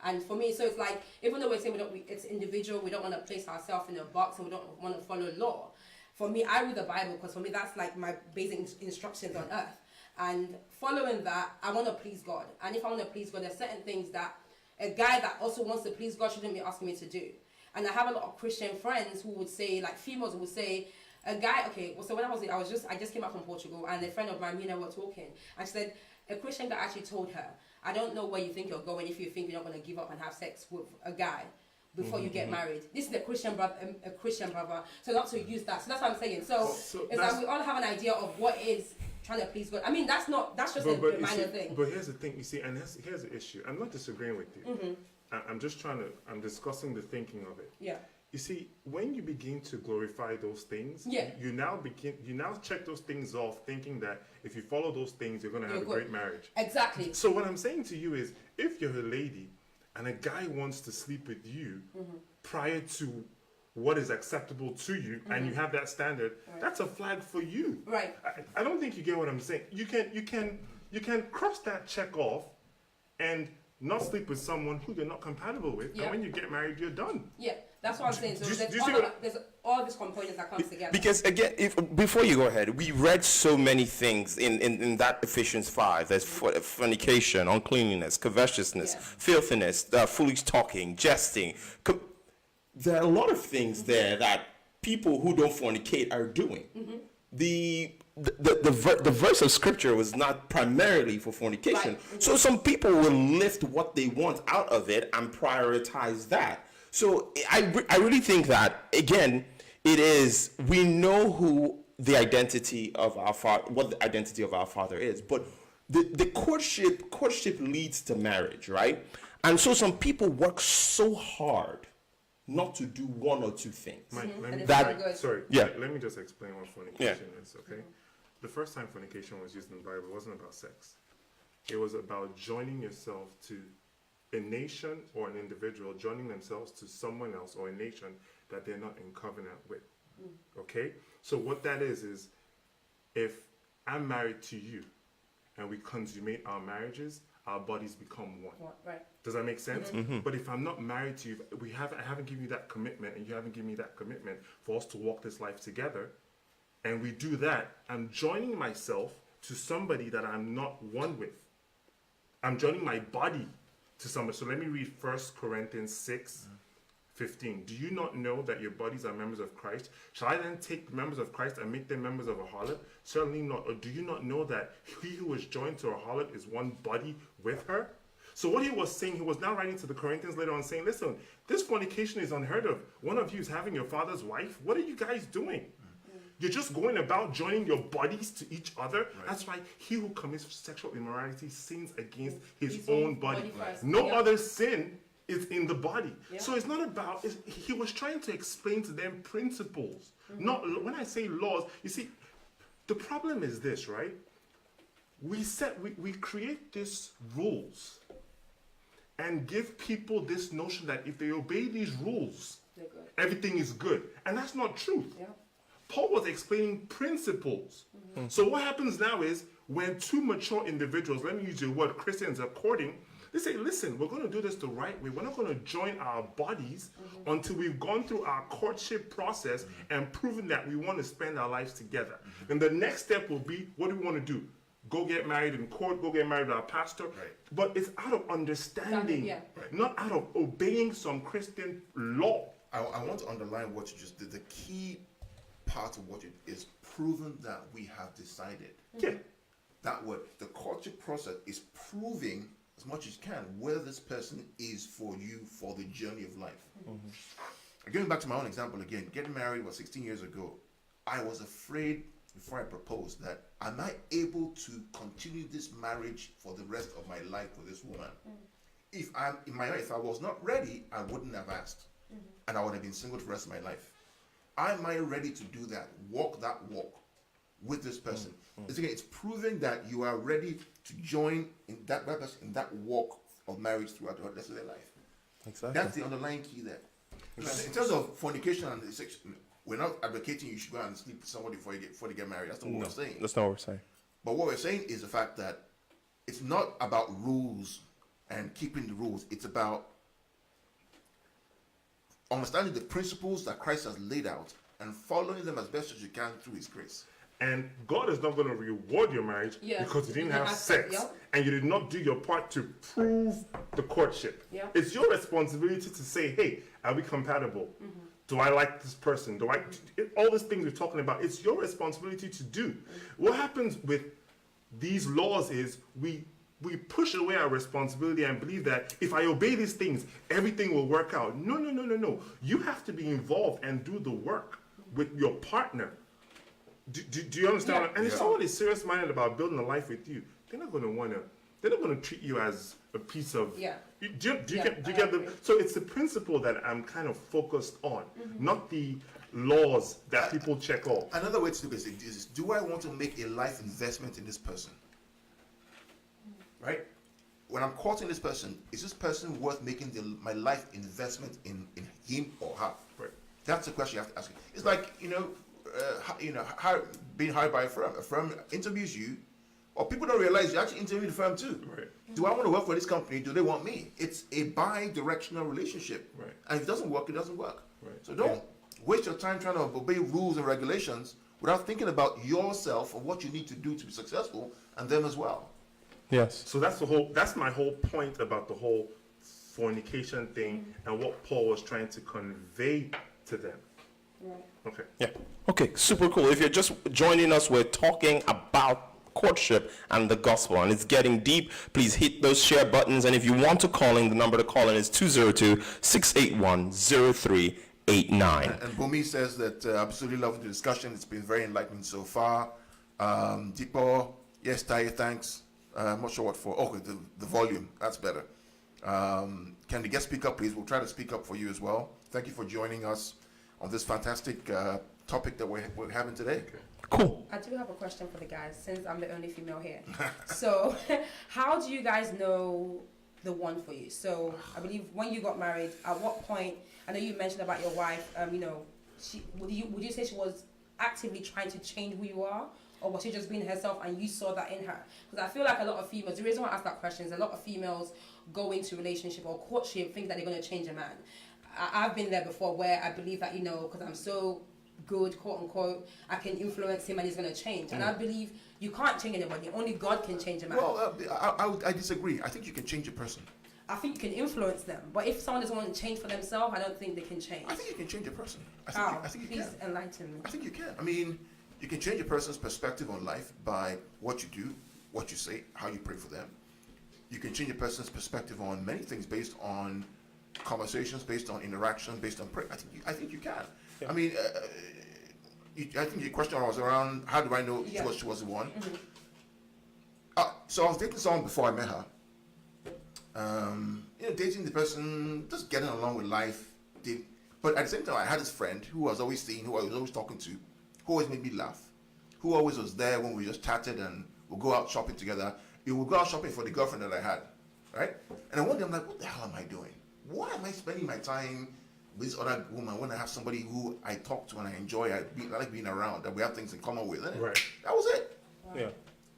D: And for me, so it's like, even though we're saying it's individual, we don't want to place ourselves in a box and we don't want to follow law. For me, I read the Bible because for me, that's like my basic instructions on earth. And following that, I want to please God. And if I want to please God, there's certain things that a guy that also wants to please God shouldn't be asking me to do. And I have a lot of Christian friends who would say, like females would say, a guy, okay, well, so when I just came back from Portugal, and a friend of mine, were talking, and she said, a Christian guy actually told her, I don't know where you think you're going if you think you're not going to give up and have sex with a guy before you get married. This is a Christian brother, so not to use that. So that's what I'm saying. So it's like we all have an idea of what is trying to please God. I mean, that's just a minor thing.
C: But here's the thing, you see, and here's the issue. I'm not disagreeing with you. I'm just I'm discussing the thinking of it.
D: Yeah.
C: You see, when you begin to glorify those things, you now check those things off, thinking that if you follow those things, you're going to have a great marriage.
D: Exactly.
C: So what I'm saying to you is, if you're a lady and a guy wants to sleep with you prior to what is acceptable to you, and you have that standard, that's a flag for you.
D: Right.
C: I don't think you get what I'm saying. You can cross that check off and not sleep with someone who you're not compatible with,
D: Yeah.
C: and when you get married, you're done.
D: Yeah, that's what I'm saying. So
C: do you
D: there's,
C: see
D: all,
C: what-
D: there's all these components that comes together.
A: Because again, before you go ahead, we read so many things in that Ephesians 5. There's fornication, uncleanliness, covetousness,
D: Yeah.
A: filthiness, foolish talking, jesting. There are a lot of things there that people who don't fornicate are doing. The verse of scripture was not primarily for fornication.
D: Right.
A: So some people will lift what they want out of it and prioritize that. So I really think that, again, it is, we know who the identity of our father, what the identity of our father is, but the courtship leads to marriage, right? And so some people work so hard not to do one or two things.
C: Mike, let
D: And
C: me,
D: it's
A: That-
D: very good.
C: sorry,
A: Yeah.
C: let me just explain what fornication is, okay? The first time fornication was used in the Bible, it wasn't about sex. It was about joining yourself to a nation or an individual, joining themselves to someone else or a nation that they're not in covenant with, okay? So what that is if I'm married to you and we consummate our marriages, our bodies become one.
D: Right.
C: Does that make sense? But if I'm not married to you, I haven't given you that commitment, and you haven't given me that commitment for us to walk this life together, and we do that, I'm joining myself to somebody that I'm not one with. I'm joining my body to somebody. So let me read 1 Corinthians 6:15. Do you not know that your bodies are members of Christ? Shall I then take the members of Christ and make them members of a harlot? Certainly not. Or do you not know that he who is joined to a harlot is one body with her? So what he was saying, he was now writing to the Corinthians later on saying, listen, this fornication is unheard of. One of you is having your father's wife. What are you guys doing? You're just going about joining your bodies to each other. Right. That's why he who commits sexual immorality sins against his own body.
D: First.
C: No
D: Yep.
C: other sin is in the body.
D: Yep.
C: So it's not about, he was trying to explain to them principles. Not, when I say laws, you see, the problem is this, right? We create these rules and give people this notion that if they obey these rules,
D: They're good.
C: everything is good. And that's not truth.
D: Yeah.
C: Paul was explaining principles. So what happens now is when two mature individuals, let me use your word, Christians, are courting, they say, listen, we're going to do this the right way. We're not going to join our bodies until we've gone through our courtship process and proven that we want to spend our lives together. And the next step will be, what do we want to do? Go get married in court, go get married with our pastor. Right. But it's out of understanding,
D: Yeah.
C: not out of obeying some Christian law.
B: I want to underline what you just did. The key part of what it is proven that we have decided.
C: Yeah.
B: That word, the courtship process is proving as much as you can whether this person is for you for the journey of life. Going back to my own example again, getting married was 16 years ago. I was afraid before I proposed that am I able to continue this marriage for the rest of my life with this woman? If I was not ready, I wouldn't have asked, and I would have been single for the rest of my life. Am I ready to do that? Walk that walk with this person. It's proving that you are ready to join in that walk of marriage throughout the rest of their life.
A: Exactly.
B: That's the underlying key there. Because in terms of fornication and sex, we're not advocating you should go and sleep with somebody before they get married. That's not what we're saying.
A: That's not what we're saying.
B: But what we're saying is the fact that it's not about rules and keeping the rules. It's about understanding the principles that Christ has laid out and following them as best as you can through his grace.
C: And God is not going to reward your marriage because you didn't have sex and you did not do your part to prove the courtship.
D: Yeah.
C: It's your responsibility to say, hey, are we compatible? Do I like this person? All these things we're talking about, it's your responsibility to do. What happens with these laws is we push away our responsibility and believe that if I obey these things, everything will work out. No. You have to be involved and do the work with your partner. Do you understand?
D: Yeah.
C: And if someone is serious-minded about building a life with you, they're not going to treat you as a piece of.
D: Yeah.
C: Do you get the? So it's the principle that I'm kind of focused on, not the laws that people check off.
B: Another way to look at it is, do I want to make a life investment in this person? Right? When I'm courting this person, is this person worth making my life investment in him or her?
C: Right.
B: That's the question you have to ask. It's like, being hired by a firm. A firm interviews you, or people don't realize you actually interview the firm too.
C: Right.
B: Do I want to work for this company? Do they want me? It's a bi-directional relationship.
C: Right.
B: And if it doesn't work, it doesn't work.
C: Right.
B: So don't waste your time trying to obey rules and regulations without thinking about yourself and what you need to do to be successful, and them as well.
A: Yes.
C: So that's my whole point about the whole fornication thing and what Paul was trying to convey to them. Okay.
A: Yeah. Okay, super cool. If you're just joining us, we're talking about courtship and the gospel, and it's getting deep. Please hit those share buttons, and if you want to call in, the number to call in is 202-681-0389.
B: And Bumi says that absolutely loving the discussion. It's been very enlightening so far. Deepo, yes, Taye, thanks. I'm not sure what for. Okay, the volume, that's better. Can the guest speak up, please? We'll try to speak up for you as well. Thank you for joining us on this fantastic topic that we're having today.
A: Cool.
D: I do have a question for the guys, since I'm the only female here. So, how do you guys know the one for you? So, I believe when you got married, at what point? I know you mentioned about your wife. Would you say she was actively trying to change who you are, or was she just being herself and you saw that in her? Because I feel like a lot of females. The reason why I ask that question is a lot of females go into relationship or courtship think that they're going to change a man. I've been there before, where I believe that because I'm so good, quote unquote, I can influence him and he's going to change. And I believe you can't change anybody. Only God can change a man.
B: Well, I disagree. I think you can change a person.
D: I think you can influence them. But if someone doesn't want to change for themselves, I don't think they can change.
B: I think you can change a person. I think you
D: Please
B: can.
D: enlighten me.
B: I think you can. I mean, you can change a person's perspective on life by what you do, what you say, how you pray for them. You can change a person's perspective on many things based on conversations, based on interaction, based on prayer. I think you can. Yeah. I mean, I think your question was around how do I know she was the one. So I was dating someone before I met her. Dating the person, just getting along with life. But at the same time, I had this friend who I was always seeing, who I was always talking to, who always made me laugh, who always was there when we just chatted and we'll go out shopping together. We would go out shopping for the girlfriend that I had, right? And one day I'm like, what the hell am I doing? Why am I spending my time with this other woman when I have somebody who I talk to and I enjoy, I like being around, that we have things in common with?
C: Right.
B: That was it.
A: Yeah.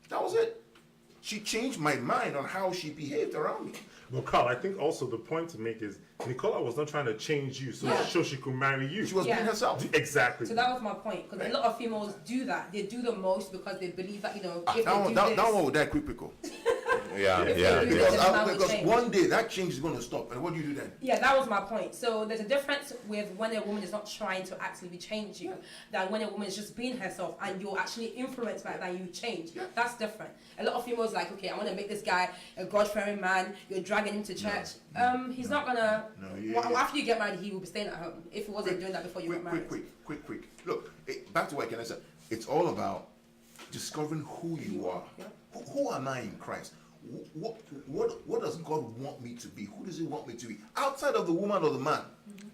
B: That was it. She changed my mind on how she behaved around me.
C: Well, Carl, I think also the point to make is Nicola was not trying to change you so she could marry you.
B: She was being herself.
C: Exactly.
D: So that was my point. Because a lot of females do that. They do the most because they believe that, if
B: That
D: they do
B: one was that critical.
A: Yeah.
B: Because one day that change is going to stop. And what do you do then?
D: Yeah, that was my point. So there's a difference with when a woman is not trying to actively change you than when a woman is just being herself and you're actually influenced by that and you change. Yeah. That's different. A lot of females like, okay, I want to make this guy a God-fearing man. You're dragging him to church. He's not going to... After you get married, he will be staying at home if he wasn't doing that before you got married.
B: Quick. Look, back to what I said. It's all about discovering who you are. Yeah. Who am I in Christ? What does God want me to be? Who does He want me to be? Outside of the woman or the man. Mm-hmm.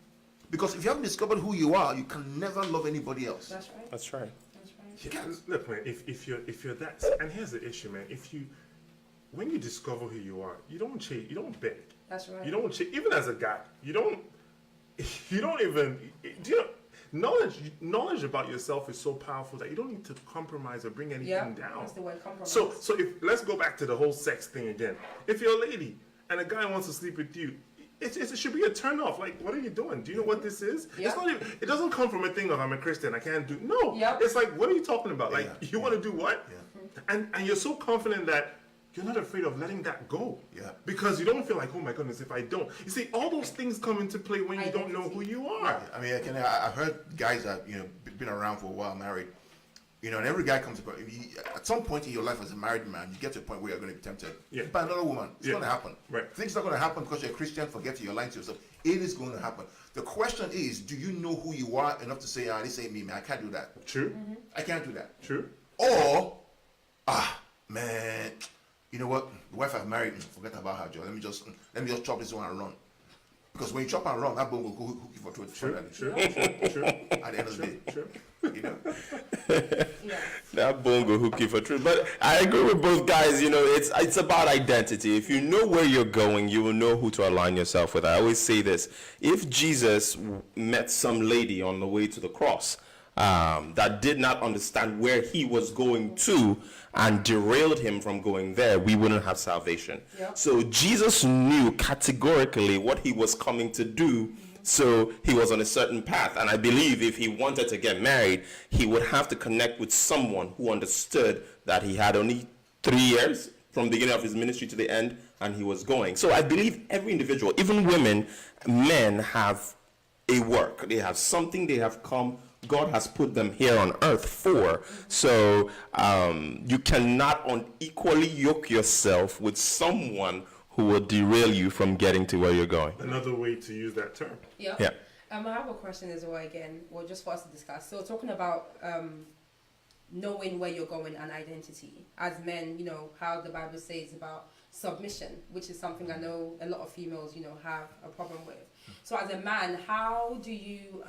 B: Because if you haven't discovered who you are, you can never love anybody else.
D: That's right.
A: That's right.
B: You can't.
C: Look, man, if you're that, and here's the issue, man. When you discover who you are, you don't change. You don't beg.
D: That's right.
C: You don't change. Even as a guy, you don't even. Knowledge about yourself is so powerful that you don't need to compromise or bring anything down.
D: That's the word, compromise.
C: So if let's go back to the whole sex thing again. If you're a lady and a guy wants to sleep with you, it should be a turn off. Like, what are you doing? Do you know what this is?
D: Yeah.
C: It's not even, it doesn't come from a thing of I'm a Christian, I can't do. No.
D: Yep.
C: It's like, what are you talking about? Like, you want to do what? Yeah. And you're so confident that you're not afraid of letting that go.
B: Yeah.
C: Because you don't feel like, oh my goodness, if I don't. You see, all those things come into play when you don't know who you are.
B: I mean, I've heard guys that, been around for a while, married, and every guy comes about, at some point in your life as a married man, you get to a point where you're going to be tempted by another woman. It's going to happen.
C: Right.
B: Things not going to happen because you're a Christian, forget you're lying to yourself. It is going to happen. The question is, do you know who you are enough to say, this ain't me, man, I can't do that.
C: True.
D: Mm-hmm.
B: I can't do that.
C: True.
B: Or, man, you know what? The wife I've married, forget about her, Joe. Let me just chop this one and run. Because when you chop and run, that bone will go hook you for 20
C: Sure.
B: at the end of the day.
C: Sure.
B: You know?
D: Yeah.
A: That bongo hooky for truth. But I agree with both guys. You know, it's about identity. If you know where you're going, you will know who to align yourself with. I always say this: if Jesus met some lady on the way to the cross that did not understand where he was going to and derailed him from going there, we wouldn't have salvation.
D: Yeah.
A: So Jesus knew categorically what he was coming to do. So he was on a certain path. And I believe if he wanted to get married, he would have to connect with someone who understood that he had only 3 years from the beginning of his ministry to the end, and he was going. So I believe every individual, even women, men, have a work. They have something they have come. God has put them here on earth for. So you cannot unequally yoke yourself with someone who will derail you from getting to where you're going.
C: Another way to use that term.
D: Yeah.
A: Yeah.
D: I have a question as well again, well, just for us to discuss. So talking about knowing where you're going and identity. As men, you know, how the Bible says about submission, which is something I know a lot of females, you know, have a problem with. So as a man, how do you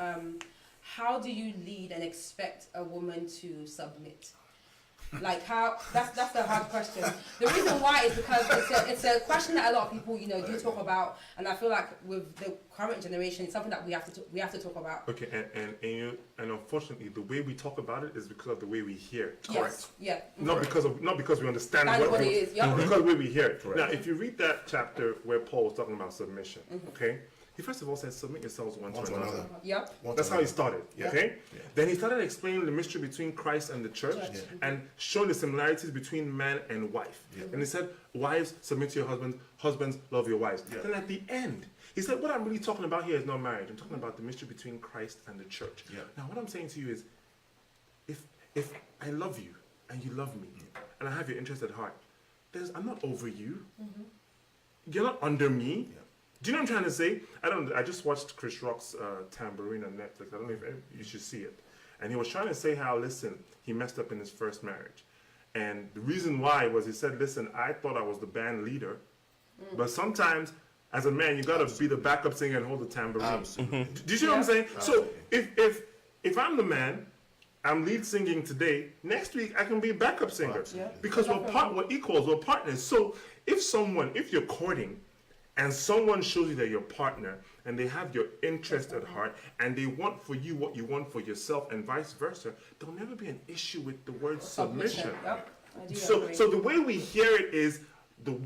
D: lead and expect a woman to submit? Like how, that's a hard question. The reason why is because it's a question that a lot of people, you know, do talk about, and I feel like with the current generation, it's something that we have to talk about.
C: Okay, and unfortunately, the way we talk about it is because of the way we hear it.
D: Yes. Yeah.
C: Not because we understand
D: That's what it is. Yeah.
C: because of the way we hear it. Now, if you read that chapter where Paul was talking about submission, okay, he first of all said, submit yourselves one to another.
D: Yep.
C: That's how he started.
B: Yeah.
C: Okay.
B: Yeah.
C: Then he started explaining the mystery between Christ and the church, and showing the similarities between man and wife.
B: Yeah.
C: And he said, wives, submit to your husbands. Husbands, love your wives.
B: Yeah.
C: Then at the end, he said, what I'm really talking about here is not marriage. I'm talking about the mystery between Christ and the church.
B: Yeah.
C: Now, what I'm saying to you is, if I love you and you love me, and I have your interest at heart, I'm not over you. You're not under me.
B: Yeah.
C: Do you know what I'm trying to say? I just watched Chris Rock's Tambourine on Netflix. I don't know if you should see it. And he was trying to say how, listen, he messed up in his first marriage. And the reason why was he said, listen, I thought I was the band leader. But sometimes, as a man, you got to be the backup singer and hold the tambourine.
B: Absolutely.
C: Do you see what I'm saying?
B: Absolutely.
C: So if I'm the man, I'm lead singing today, next week I can be a backup singer.
B: Absolutely.
C: Because we're equals, we're partners. So if you're courting, and someone shows you that your partner and they have your interest at heart and they want for you what you want for yourself and vice versa, there'll never be an issue with the word submission.
D: Yep. I do agree.
C: So the way we hear it is the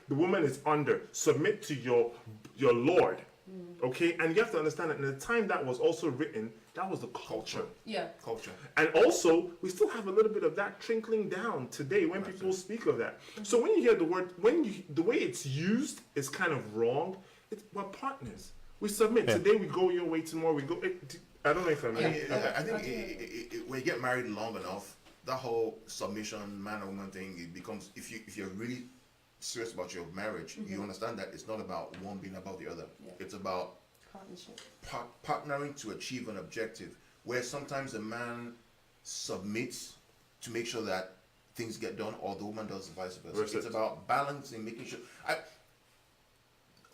C: woman is under, submit to your Lord. Okay? And you have to understand that in the time that was also written, that was the culture.
D: Yeah.
B: Culture.
C: And also, we still have a little bit of that trickling down today when people speak of that. So when you hear the word, the way it's used is kind of wrong. We're partners. We submit.
A: Yeah.
C: Today we go your way, tomorrow we go. I don't know if I'm.
B: I think when you get married long enough, that whole submission, man or woman thing, it becomes, if you're really serious about your marriage, you understand that it's not about one being about the other.
D: Yeah.
B: It's about
D: Partnership.
B: partnering to achieve an objective, where sometimes a man submits to make sure that things get done, or the woman does vice versa. It's about balancing, making sure.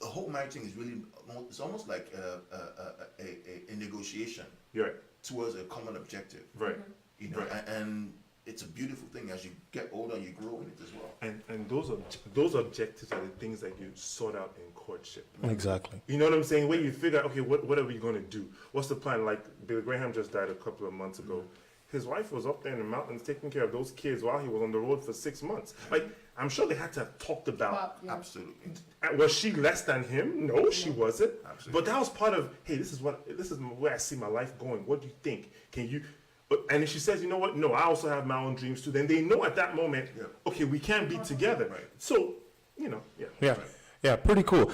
B: The whole marriage thing is really, it's almost like a negotiation
C: Right.
B: towards a common objective.
C: Right.
B: You know,
C: Right.
B: and it's a beautiful thing as you get older, you grow in it as well.
C: And those objectives are the things that you sort out in courtship.
A: Exactly.
C: You know what I'm saying? Where you figure out, okay, what are we going to do? What's the plan? Like Billy Graham just died a couple of months ago. His wife was up there in the mountains taking care of those kids while he was on the road for 6 months. Like, I'm sure they had to have talked about.
D: Yeah.
B: Absolutely.
C: Was she less than him? No, she wasn't.
B: Absolutely.
C: But that was part of, hey, this is where I see my life going. What do you think? Can you? And if she says, you know what? No, I also have my own dreams too. Then they know at that moment,
B: Yeah.
C: okay, we can't be together.
B: Right.
C: So, yeah.
A: Yeah. Yeah, pretty cool.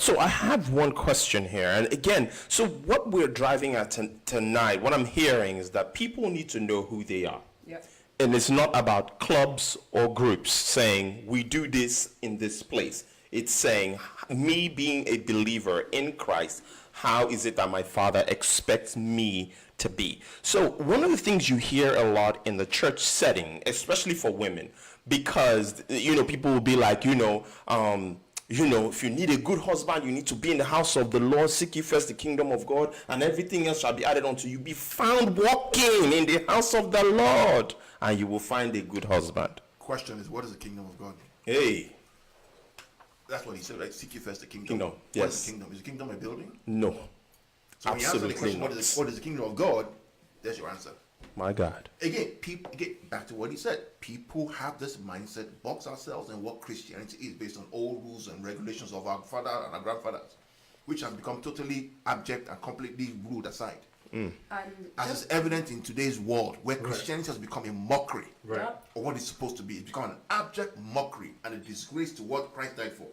A: So I have one question here. And again, so what we're driving at tonight, what I'm hearing is that people need to know who they are.
D: Yeah.
A: And it's not about clubs or groups saying, we do this in this place. It's saying, me being a believer in Christ, how is it that my Father expects me to be? So one of the things you hear a lot in the church setting, especially for women, because, people will be like, you know, if you need a good husband, you need to be in the house of the Lord. Seek ye first the kingdom of God, and everything else shall be added unto you. Be found walking in the house of the Lord, and you will find a good husband.
B: Question is, what is the kingdom of God?
A: Hey,
B: That's what he said, right? Seek ye first the kingdom.
A: Kingdom,
B: What
A: yes.
B: is the kingdom? Is the kingdom a building?
A: no,
B: So when you answer the
A: absolutely
B: question,
A: not.
B: what is the kingdom of God? There's your answer.
A: My God.
B: Again, back to what he said. People have this mindset, box ourselves in what Christianity is based on old rules and regulations of our father and our grandfathers, which have become totally abject and completely ruled aside.
D: And
B: As is evident in today's world, where Christianity has become a mockery
C: Right.
B: of what it's supposed to be. It's become an abject mockery and a disgrace to what Christ died for.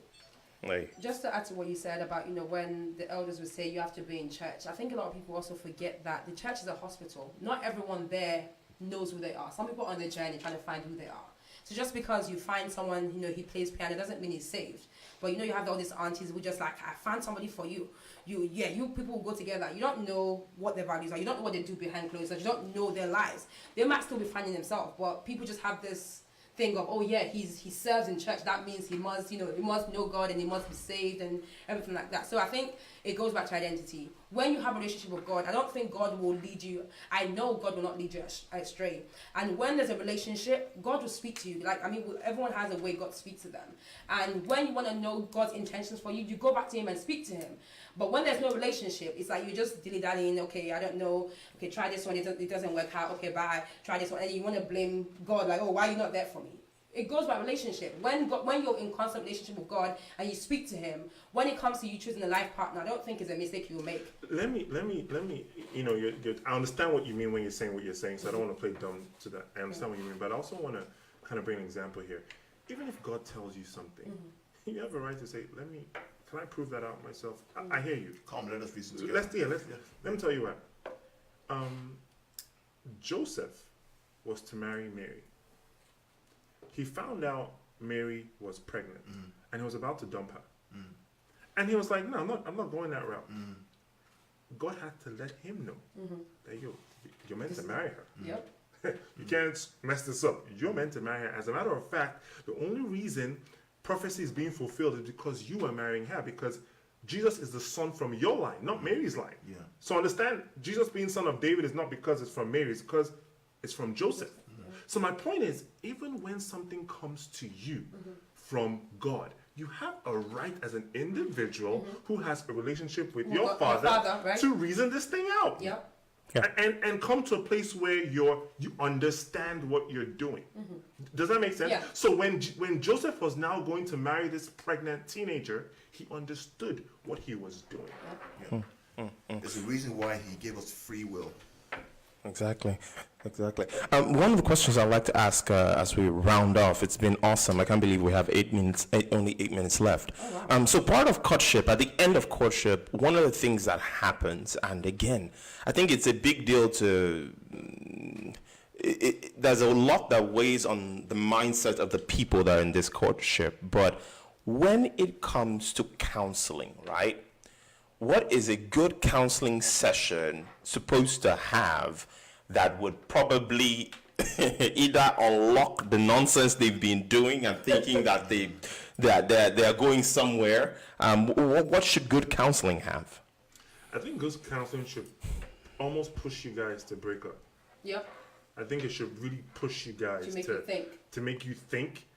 A: Hey.
D: just to add to what you said about, you know, when the elders would say you have to be in church, I think a lot of people also forget that the church is a hospital. Not everyone there knows who they are. Some people are on their journey trying to find who they are. So just because you find someone, you know, he plays piano doesn't mean he's saved. But you know, you have all these aunties who just like, I found somebody for you. You people will go together. You don't know what their values are. You don't know what they do behind closed doors. You don't know their lives. They might still be finding themselves, but people just have this thing of, oh yeah, he serves in church, that means he must, you know, he must know God and he must be saved and everything like that. So I think it goes back to identity. When you have a relationship with God, I don't think God will lead you. I know God will not lead you astray. And when there's a relationship, God will speak to you. Like, I mean, everyone has a way God speaks to them. And when you want to know God's intentions for you, you go back to him and speak to him. But when there's no relationship, it's like you just dilly-dallying, okay, I don't know, okay, try this one, it doesn't work out, okay, bye, try this one, and you want to blame God, like, oh, why are you not there for me? It goes by relationship. When you're in constant relationship with God and you speak to him, when it comes to you choosing a life partner, I don't think it's a mistake you will make.
C: Let me, you know, I understand what you mean when you're saying what you're saying, so I don't want to play dumb to that. I understand what you mean, but I also want to kind of bring an example here. Even if God tells you something, you have a right to say, can I prove that out myself? I hear you.
B: Come, let us reason together.
C: Let me tell you what. Joseph was to marry Mary. He found out Mary was pregnant, and he was about to dump her. And he was like, no, I'm not going that route. God had to let him know that you're meant to marry her.
D: Yep.
C: You can't mess this up. You're meant to marry her. As a matter of fact, the only reason prophecy is being fulfilled is because you are marrying her, because Jesus is the son from your line, not Mary's line.
B: Yeah.
C: So understand, Jesus being son of David is not because it's from Mary, it's because it's from Joseph. So my point is, even when something comes to you from God, you have a right as an individual who has a relationship with your father,
D: right?
C: to reason this thing out.
D: Yep.
C: And come to a place where you understand what you're doing. Does that make sense?
D: Yeah.
C: So when Joseph was now going to marry this pregnant teenager, he understood what he was doing.
B: Yeah. There's a reason why he gave us free will.
A: Exactly. One of the questions I'd like to ask as we round off, it's been awesome. I can't believe we have only 8 minutes left.
D: Oh, wow.
A: So part of courtship, at the end of courtship, one of the things that happens, and again, I think it's a big deal to, there's a lot that weighs on the mindset of the people that are in this courtship, but when it comes to counseling, right? What is a good counseling session supposed to have that would probably either unlock the nonsense they've been doing and thinking that they're going somewhere? What should good counseling have?
C: I think good counseling should almost push you guys to break up.
D: Yep.
C: I think it should really push you guys
D: To make you think.
C: to make you think,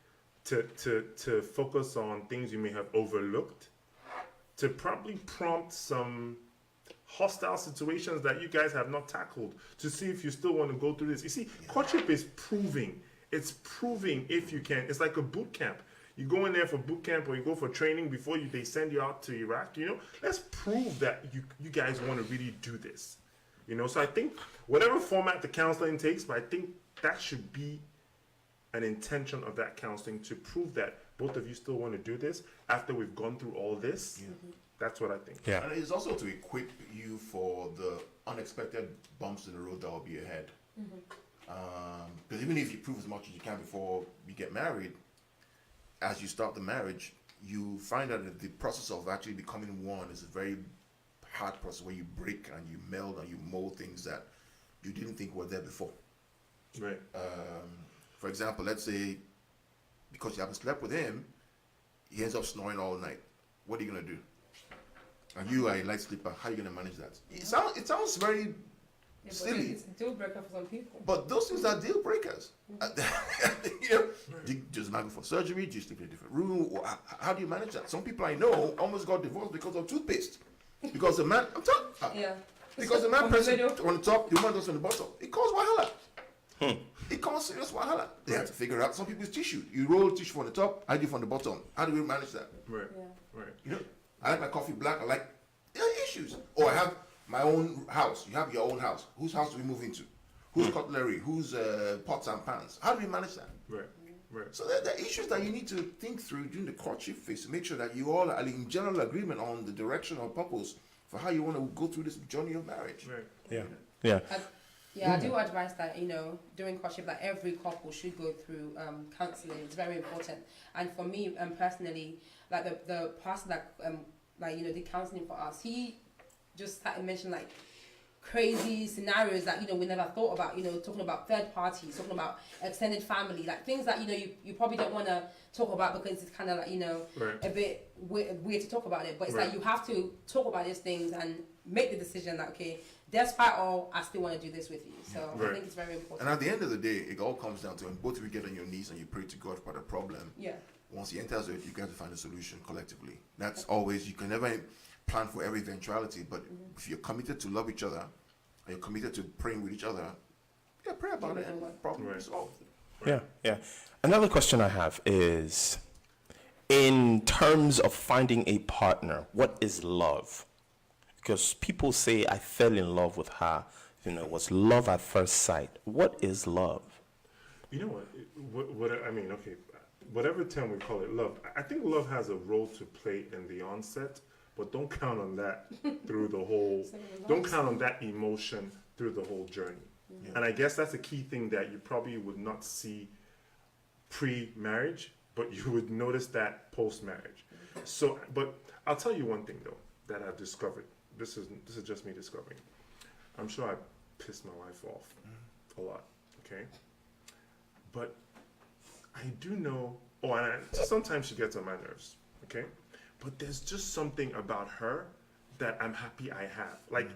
C: to focus on things you may have overlooked, to probably prompt some hostile situations that you guys have not tackled, to see if you still want to go through this. You see, courtship is proving. It's proving if you can. It's like a boot camp. You go in there for boot camp or you go for training before they send you out to Iraq. You know, let's prove that you guys want to really do this. You know, so I think whatever format the counseling takes, but I think that should be an intention of that counseling, to prove that both of you still want to do this after we've gone through all this. That's what I think.
A: Yeah.
B: And it's also to equip you for the unexpected bumps in the road that will be ahead. Because even if you prove as much as you can before you get married, as you start the marriage, you find out that the process of actually becoming one is a very hard process, where you break and you meld and you mold things that you didn't think were there before.
C: Right.
B: For example, let's say because you haven't slept with him, he ends up snoring all night. What are you gonna do? And you are a light sleeper. How are you gonna manage that? It sounds very
D: Yeah, but
B: silly.
D: it's a deal breaker for some people.
B: But those things are deal breakers. You know, do you just not go for surgery? Do you sleep in a different room? Or how do you manage that? Some people I know almost got divorced because of toothpaste. Because the man, I'm telling
D: Yeah.
B: because the man
D: From the
B: presses
D: middle.
B: on the top, the woman does on the bottom. It causes wahala. It causes serious wahala. They have to figure out. Some people's tissue. You roll tissue from the top, I do from the bottom. How do we manage that?
C: Right.
D: Yeah.
C: Right.
B: You know, I like my coffee black. I like there are issues. Or I have my own house. You have your own house. Whose house do we move into? Whose cutlery? Whose pots and pans? How do we manage that?
C: Right. Right.
B: So there are issues that you need to think through during the courtship phase to make sure that you all are in general agreement on the direction or purpose for how you want to go through this journey of marriage.
C: Right.
A: Yeah.
D: I do advise that, during courtship, that every couple should go through counseling. It's very important. And for me, personally, like the pastor that, did counseling for us, he just started mentioning like crazy scenarios that, we never thought about, talking about third parties, talking about extended family, like things that, you probably don't want to talk about because it's kind of like,
C: Right.
D: a bit weird to talk about it. But it's
C: Right.
D: like you have to talk about these things and make the decision that, okay, despite all, I still want to do this with you. So
C: Right.
D: I think it's very important.
B: And at the end of the day, it all comes down to when both of you get on your knees and you pray to God for the problem.
D: Yeah.
B: Once he enters it, you got to find a solution collectively. That's always, you can never plan for every eventuality, but if you're committed to love each other and you're committed to praying with each other, pray about it and the problem
C: Right.
B: is solved.
A: Yeah. Another question I have is, in terms of finding a partner, what is love? Because people say, I fell in love with her. It was love at first sight. What is love?
C: You know what I mean, okay, whatever term we call it, love. I think love has a role to play in the onset, but don't count on that through the whole, don't count on that emotion through the whole journey. And I guess that's a key thing that you probably would not see pre-marriage, but you would notice that post-marriage. So, but I'll tell you one thing though, that I've discovered. This is just me discovering. I'm sure I pissed my wife off a lot, okay? But I do know, sometimes she gets on my nerves, okay? But there's just something about her that I'm happy I have. Like,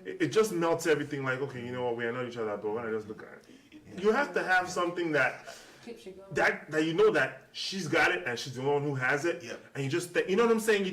C: it just melts everything, like, okay, you know what, we are not each other, but when I just look at it, you have to have something that you know that she's got it and she's the one who has it.
B: Yeah.
C: And you just, you know what I'm saying?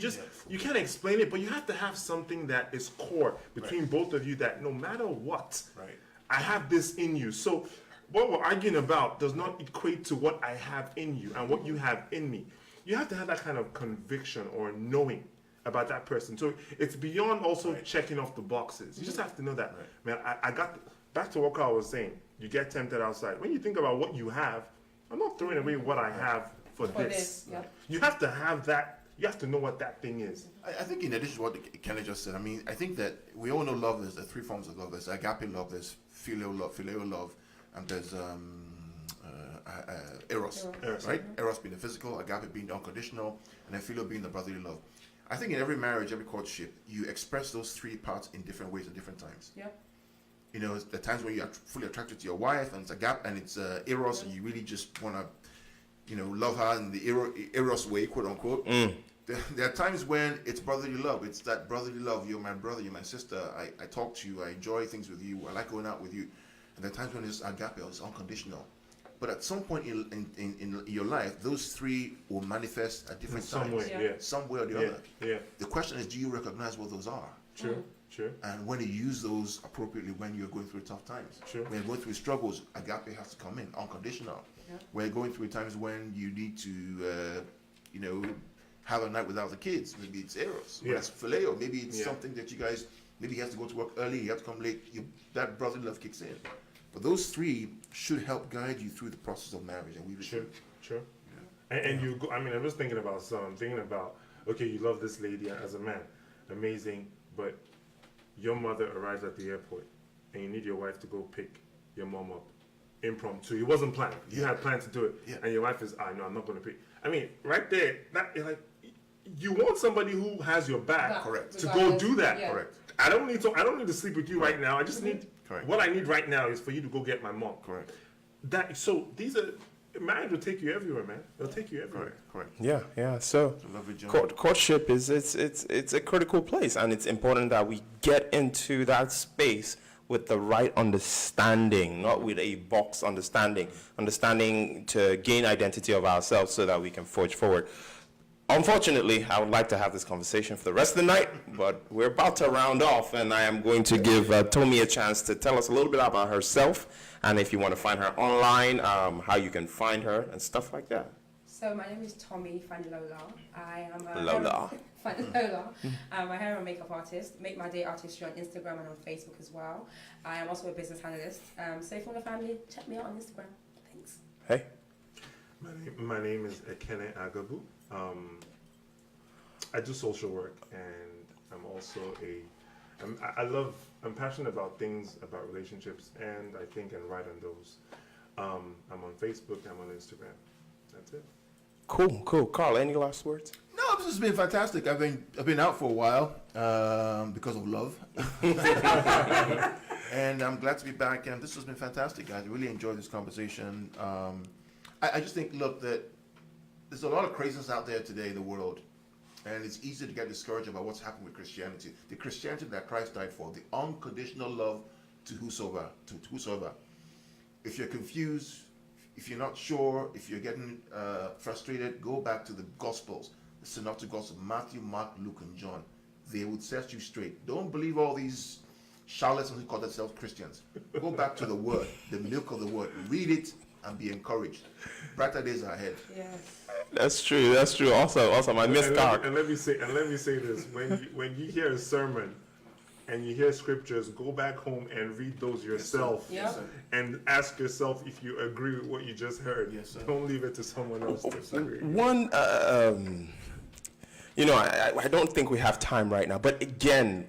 C: You can't explain it, but you have to have something that is core between both of you that no matter what,
B: Right.
C: I have this in you. So what we're arguing about does not equate to what I have in you and what you have in me. You have to have that kind of conviction or knowing about that person. So it's beyond also checking off the boxes. You just have to know that, man, I got, back to what I was saying, you get tempted outside. When you think about what you have, I'm not throwing away what I have for this.
D: Yeah.
C: You have to have that, you have to know what that thing is.
B: I think in addition to what Kenny just said, I mean, I think that we all know love is, there are three forms of love. There's agape love, there's filial love, and there's eros, right? Eros being the physical, agape being the unconditional, and then filial being the brotherly love. I think in every marriage, every courtship, you express those three parts in different ways at different times.
D: Yeah.
B: The times when you're fully attracted to your wife, and it's agape, and it's eros, and you really just want to, love her in the eros way, quote unquote. There are times when it's brotherly love. It's that brotherly love. You're my brother, you're my sister. I talk to you. I enjoy things with you. I like going out with you. And there are times when it's agape, it's unconditional. But at some point in your life, those three will manifest at different
C: Some
B: times.
C: way, yeah.
B: Some way or the other.
C: Yeah.
B: The question is, do you recognize what those are?
C: True.
B: And when you use those appropriately when you're going through tough times.
C: Sure.
B: When you're going through struggles, agape has to come in, unconditional.
D: Yeah.
B: When you're going through times when you need to, have a night without the kids, maybe it's eros. When
C: Yeah.
B: it's phileo, maybe it's
C: Yeah.
B: something that you guys, maybe you have to go to work early, you have to come late, that brotherly love kicks in. But those three should help guide you through the process of marriage. And
C: Sure. And you go, I mean, I'm just thinking about something. I'm thinking about, okay, you love this lady as a man. Amazing. But your mother arrives at the airport and you need your wife to go pick your mom up. Impromptu. It wasn't planned. You had planned to do it.
B: Yeah.
C: And your wife is, no, I'm not going to pick. I mean, right there, that like, you want somebody who has your back
B: Correct.
C: to go do that.
D: Yeah.
B: Correct.
C: I don't need to sleep with you right now. I just need,
B: Correct.
C: what I need right now is for you to go get my mom.
B: Correct.
C: So these are marriage will take you everywhere, man. It'll take you everywhere.
B: Correct.
A: Yeah. So
B: It's a lovely journey.
A: courtship is it's a critical place, and it's important that we get into that space with the right understanding, not with a box understanding to gain identity of ourselves so that we can forge forward. Unfortunately, I would like to have this conversation for the rest of the night, but we're about to round off, and I am going to give Tommy a chance to tell us a little bit about herself, and if you want to find her online, how you can find her, and stuff like that.
D: So my name is Tommy Fanilola. I am a
A: Lola.
D: Fanilola. I'm a hair and makeup artist, make my day artistry on Instagram and on Facebook as well. I am also a business analyst. So if you want to find me, check me out on Instagram. Thanks.
A: Hey.
C: My name is Ekene Agabu. I do social work, and I'm also I'm passionate about things, about relationships, and I think and write on those. I'm on Facebook, I'm on Instagram. That's it.
A: Cool. Carl, any last words?
B: No, this has been fantastic. I've been out for a while because of love, and I'm glad to be back. And this has been fantastic, guys. I really enjoyed this conversation. I just think, look, that there's a lot of craziness out there today in the world, and it's easy to get discouraged about what's happened with Christianity. The Christianity that Christ died for, the unconditional love to whosoever. If you're confused, if you're not sure, if you're getting frustrated, go back to the Gospels, the Synoptic Gospels, Matthew, Mark, Luke, and John. They would set you straight. Don't believe all these charlatans who call themselves Christians. Go back to the Word, the milk of the Word. Read it and be encouraged. Brighter days are ahead.
D: Yes.
A: That's true. Awesome. I missed Carl.
C: And let me say this: when you hear a sermon and you hear scriptures, go back home and read those yourself.
D: Yes,
C: And ask yourself if you agree with what you just heard.
B: Yes, sir.
C: Don't leave it to someone else to agree.
A: One, I don't think we have time right now, but again,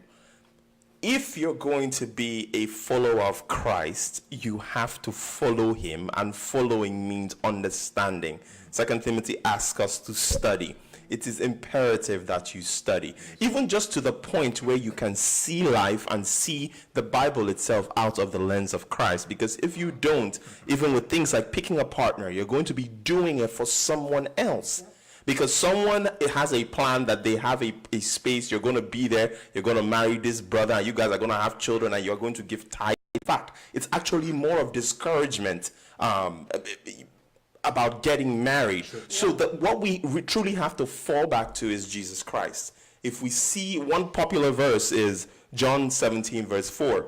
A: if you're going to be a follower of Christ, you have to follow him, and following means understanding. 2 Timothy asks us to study. It is imperative that you study, even just to the point where you can see life and see the Bible itself out of the lens of Christ. Because if you don't, even with things like picking a partner, you're going to be doing it for someone else. Because someone has a plan that they have a space, you're going to be there, you're going to marry this brother, and you guys are going to have children, and you're going to give tithe. In fact, it's actually more of discouragement about getting married. Sure. So what we truly have to fall back to is Jesus Christ. If we see one popular verse is John 17 verse 4,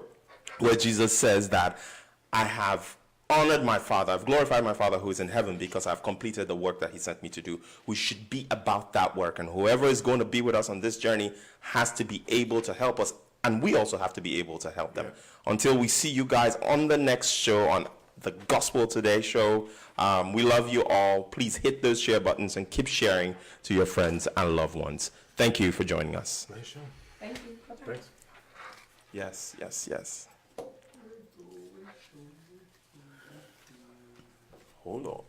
A: where Jesus says that I have honored my Father, I've glorified my Father who is in heaven because I've completed the work that he sent me to do. We should be about that work, and whoever is going to be with us on this journey has to be able to help us, and we also have to be able to help them. Yeah. Until we see you guys on the next show, on the Gospel Today show, we love you all. Please hit those share buttons and keep sharing to your friends and loved ones. Thank you for joining us.
C: Nice show.
D: Thank you. Bye-bye.
C: Thanks.
A: Yes. Hold on.